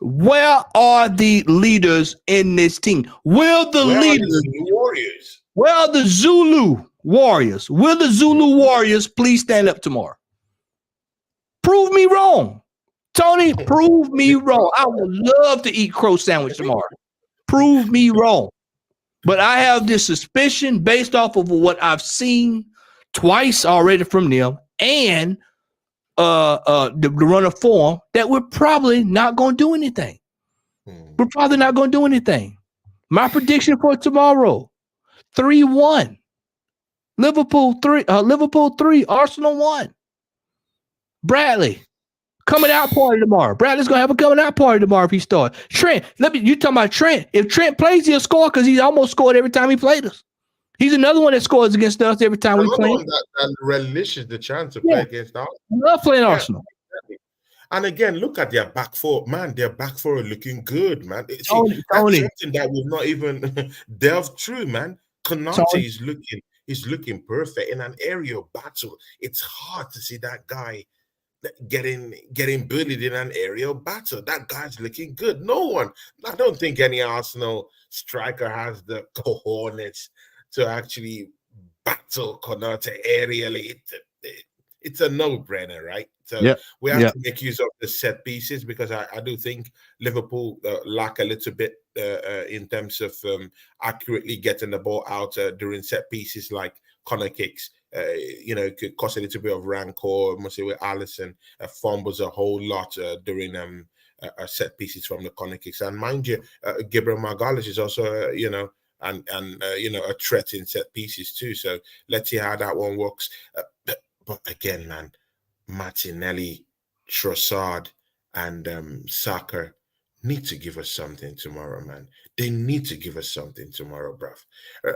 Where are the leaders in this team? Will the leaders, Warriors? Where are the Zulu Warriors? Will the Zulu Warriors please stand up tomorrow? Prove me wrong. Tony, prove me wrong. I would love to eat crow sandwich tomorrow. Prove me wrong. But I have this suspicion based off of what I've seen twice already from them and the run of form that we're probably not going to do anything. We're probably not going to do anything. My prediction for tomorrow, 3-1. Liverpool 3, Arsenal 1. Bradley. Coming out party tomorrow. Bradley's gonna have a coming out party tomorrow if he starts. Trent, you talking about Trent? If Trent plays, he'll score because he's almost scored every time he played us. He's another one that scores against us every time we play. That relishes the chance to play against Arsenal. I love playing Arsenal. And again, look at their back four, man. Their back four are looking good, man. That's Tony. something that we've not even delved through, man. Konate is looking perfect in an aerial battle. It's hard to see that guy getting bullied in an aerial battle. That guy's looking good. I don't think any Arsenal striker has the cojones to actually battle Konate aerially. It's a no-brainer, right? So we have to make use of the set pieces because I do think Liverpool lack a little bit in terms of accurately getting the ball out during set pieces like corner kicks. Could cause a little bit of rancor. Mostly with Alisson, fumbles a whole lot during set pieces from the corner kicks. And mind you, Gabriel Magalhaes is also a threat in set pieces too. So let's see how that one works. But again, man, Martinelli, Trossard, and Saka need to give us something tomorrow, man. They need to give us something tomorrow, bruv.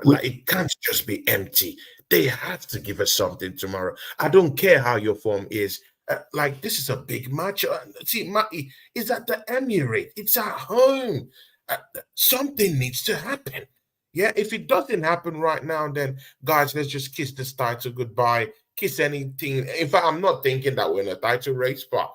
Like it can't just be empty. They have to give us something tomorrow. I don't care how your form is. This is a big match. See, Matty is at the Emirates. It's at home. Something needs to happen. Yeah, if it doesn't happen right now, then guys, let's just kiss this title goodbye. Kiss anything. In fact, I'm not thinking that we're in a title race, but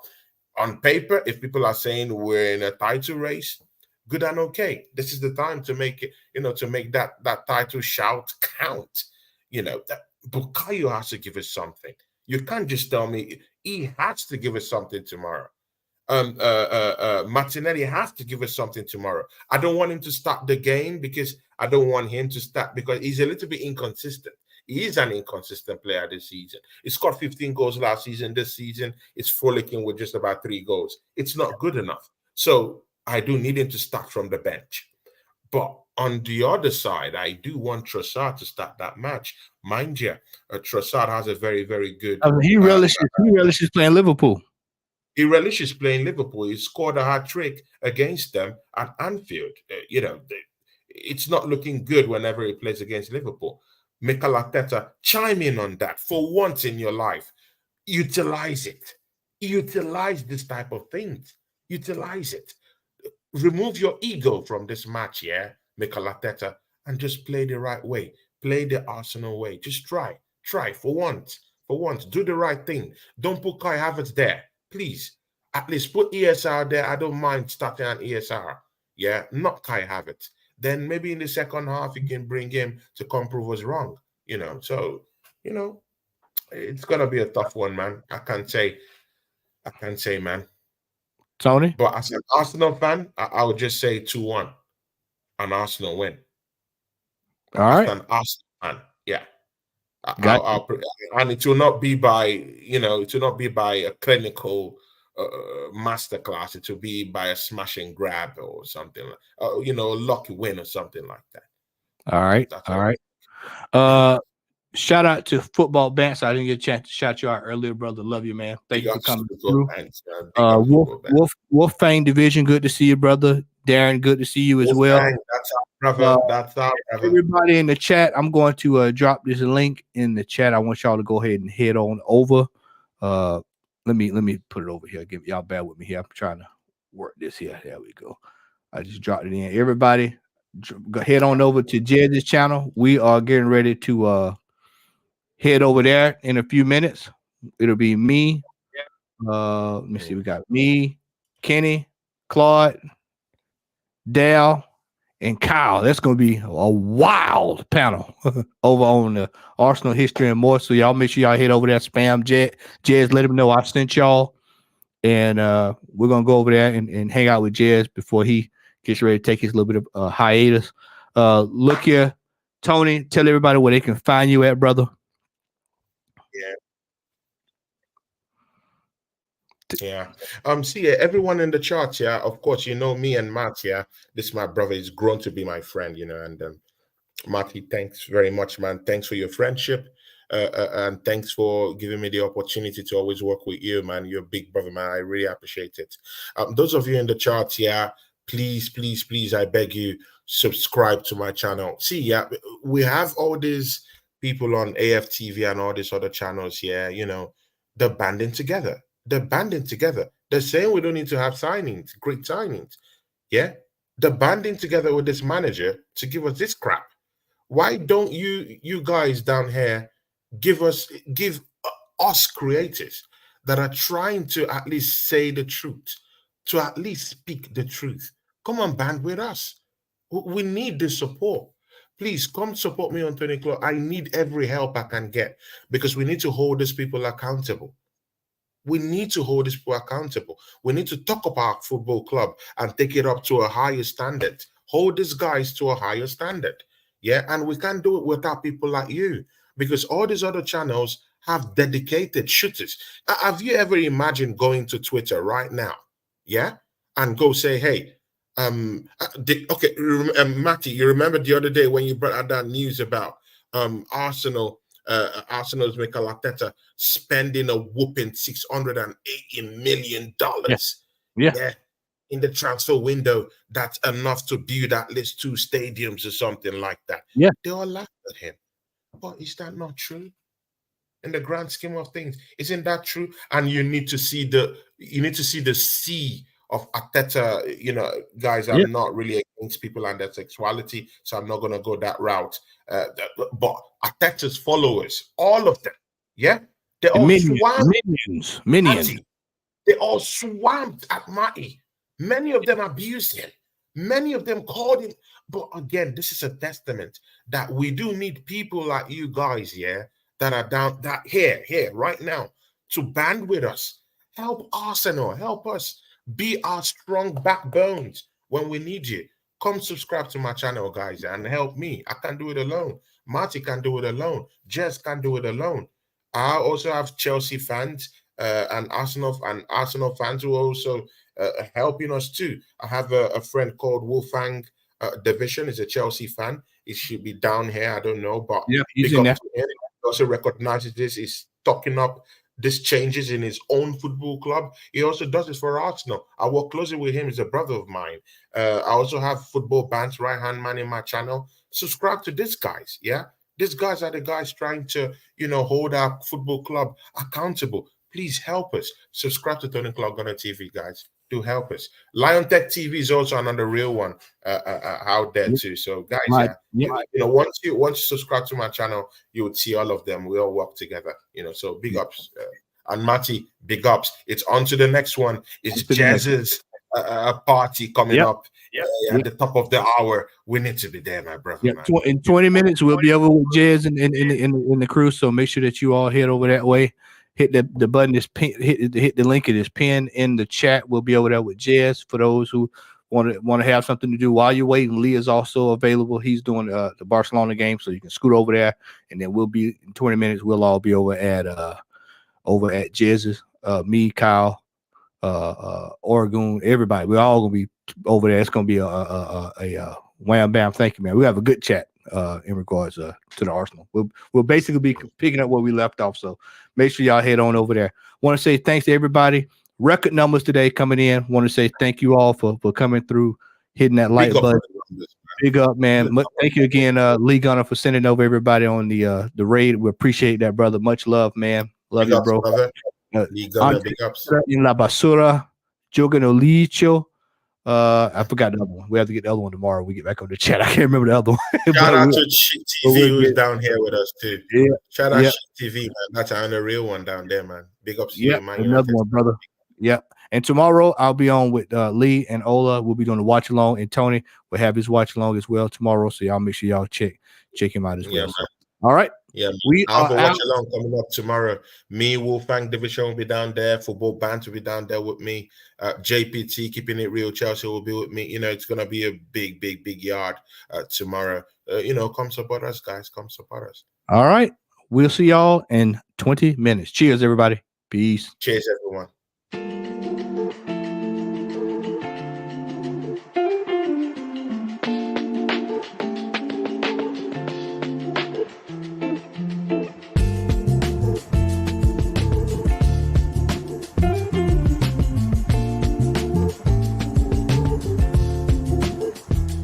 on paper, if people are saying we're in a title race, good and okay. This is the time to make it, to make that title shout count. That Bukayo has to give us something. You can't just tell me he has to give us something tomorrow. Martinelli has to give us something tomorrow. I don't want him to start the game because I don't want him to start because he's a little bit inconsistent. He is an inconsistent player this season. He scored 15 goals last season. This season, it's frolicking with just about 3 goals. It's not good enough. So I do need him to start from the bench. But on the other side, I do want Trossard to start that match. Mind you, Trossard has a very, very good. He relishes playing Liverpool. He relishes playing Liverpool. He scored a hat trick against them at Anfield. It's not looking good whenever he plays against Liverpool. Mikel Arteta, chime in on that. For once in your life, utilize it. Utilize this type of things. Utilize it. Remove your ego from this match, yeah, Mikel Arteta, and just play the right way. Play the Arsenal way. Just try. Try for once. For once, do the right thing. Don't put Kai Havertz there. Please, at least put ESR there. I don't mind starting an ESR. Yeah, not Kai Havertz. Then maybe in the second half, you can bring him to come prove us wrong. So, it's going to be a tough one, man. I can't say, man. Tony? But as an Arsenal fan, I would just say 2-1. An Arsenal win. All right. As an Arsenal fan, yeah. And it will not be by, it will not be by a clinical masterclass. It will be by a smash and grab or something, a lucky win or something like that. All right. All right. Shout out to Football Bants. I didn't get a chance to shout you out earlier, brother. Love you, man. Thank you for coming through. Wolf Fang Division, good to see you, brother. Darren, good to see you as well. That's our brother. That's our brother. Everybody in the chat, I'm going to drop this link in the chat. I want y'all to go ahead and head on over. Let me put it over here. Give y'all bear with me here. I'm trying to work this here. There we go. I just dropped it in. Everybody, head on over to Jed's channel. We are getting ready to head over there in a few minutes. It'll be me. Let me see. We got me, Kenny, Claude, Dale, and Kyle. That's going to be a wild panel over on the Arsenal history and more. So y'all make sure y'all head over there, spam Jez, let him know I sent y'all. And we're going to go over there and hang out with Jez before he gets ready to take his little bit of hiatus. Look here, Tony, tell everybody where they can find you at, brother. Yeah. See, everyone in the chat, yeah, of course, me and Matt, yeah. This my brother. He's grown to be my friend, and Matty, thanks very much, man. Thanks for your friendship. And thanks for giving me the opportunity to always work with you, man. You're a big brother, man. I really appreciate it. Those of you in the chat, yeah, please, I beg you, subscribe to my channel. See, yeah, we have all these people on AFTV and all these other channels, yeah, they're banding together. They're saying we don't need to have signings, great signings. Yeah. They're banding together with this manager to give us this crap. Why don't you guys down here give us creators that are trying to at least say the truth, to at least speak the truth? Come on, band with us. We need the support. Please come support me on Tony Claude. I need every help I can get because we need to hold these people accountable. We need to hold these people accountable. We need to talk about football club and take it up to a higher standard. Hold these guys to a higher standard. Yeah, and we can't do it without people like you because all these other channels have dedicated shooters. Have you ever imagined going to Twitter right now? Yeah, and go say, hey, Matty, you remember the other day when you brought out that news about Arsenal's Mikel Arteta spending a whooping $680 million. Yeah, in the transfer window. That's enough to build at least 2 stadiums or something like that. Yeah, they all laughed at him. But is that not true? In the grand scheme of things, isn't that true? And you need to see the sea of Arteta. Guys, I'm not really against people and their sexuality, so I'm not going to go that route. But Arteta's followers, all of them, yeah, they all minions. Matty. They all swamped at Matty. Many of them abused him. Many of them called him. But again, this is a testament that we do need people like you guys, yeah, that are down that here right now to band with us. Help Arsenal. Help us Be our strong backbones when we need you. Come subscribe to my channel, guys, and help me. I can't do it alone. Marty can't do it alone. Jess can't do it alone. I also have Chelsea fans and Arsenal fans who are also helping us too. I have a friend called Wolfgang Division. Is a Chelsea fan. He should be down here. I don't know, but Yeah, he's big in up there. to him. He also recognizes this. He's talking up these changes in his own football club. He also does it for Arsenal. I work closely with him. He's a brother of mine. I also have Football Band's right-hand man in my channel. Subscribe to these guys, yeah? These guys are the guys trying to, hold our football club accountable. Please help us. Subscribe to Tony Claude Gunner TV, guys. Do help us. Lion Tech TV is also another real one out there too. So, guys, once you subscribe to my channel, you would see all of them. We all work together. So big ups. And Matty, big ups. It's on to the next one. It's Jazz's party coming up at the top of the hour. We need to be there, my brother. Yeah, man. in 20 minutes we'll be over with Jazz in the crew. So make sure that you all head over that way. Hit the button is pin, hit the link. It is pinned in the chat. We'll be over there with Jazz for those who want to have something to do while you're waiting. Lee is also available. He's doing the Barcelona game, so you can scoot over there, and then we'll be in 20 minutes. We'll all be over at Jazz's. Me, Kyle, Oregon, everybody. We're all gonna be over there. It's gonna be a wham bam. Thank you, man. We have a good chat in regards to the Arsenal. We'll basically be picking up where we left off. So make sure y'all head on over there. Want to say thanks to everybody. Record numbers today coming in. Want to say thank you all for coming through, hitting that like button. Big up, man. Thank you again, Lee Gunner, for sending over everybody on the raid. We appreciate that, brother. Much love, man. Love you, bro. Lee Gunner, big ups. In La Basura, Jogan Olicho. I forgot the other one. We have to get the other one tomorrow. We get back on the chat. I can't remember the other one. Shout out to Chick TV who's down here with us too. Yeah. Shout out Chick TV, man. That's the real one down there, man. Big ups to you, man. Another one, brother. Yep. And tomorrow I'll be on with Lee and Ola. We'll be doing the watch along, and Tony will have his watch along as well tomorrow. So y'all make sure y'all check him out as well. So, all right. Yeah, I'll watch along coming up tomorrow. Me, Wolfgang Division will be down there. Football Band will be down there with me. JPT, keeping it real. Chelsea will be with me. It's gonna be a big yard tomorrow. Come support us, guys. Come support us. All right. We'll see y'all in 20 minutes. Cheers, everybody. Peace. Cheers, everyone.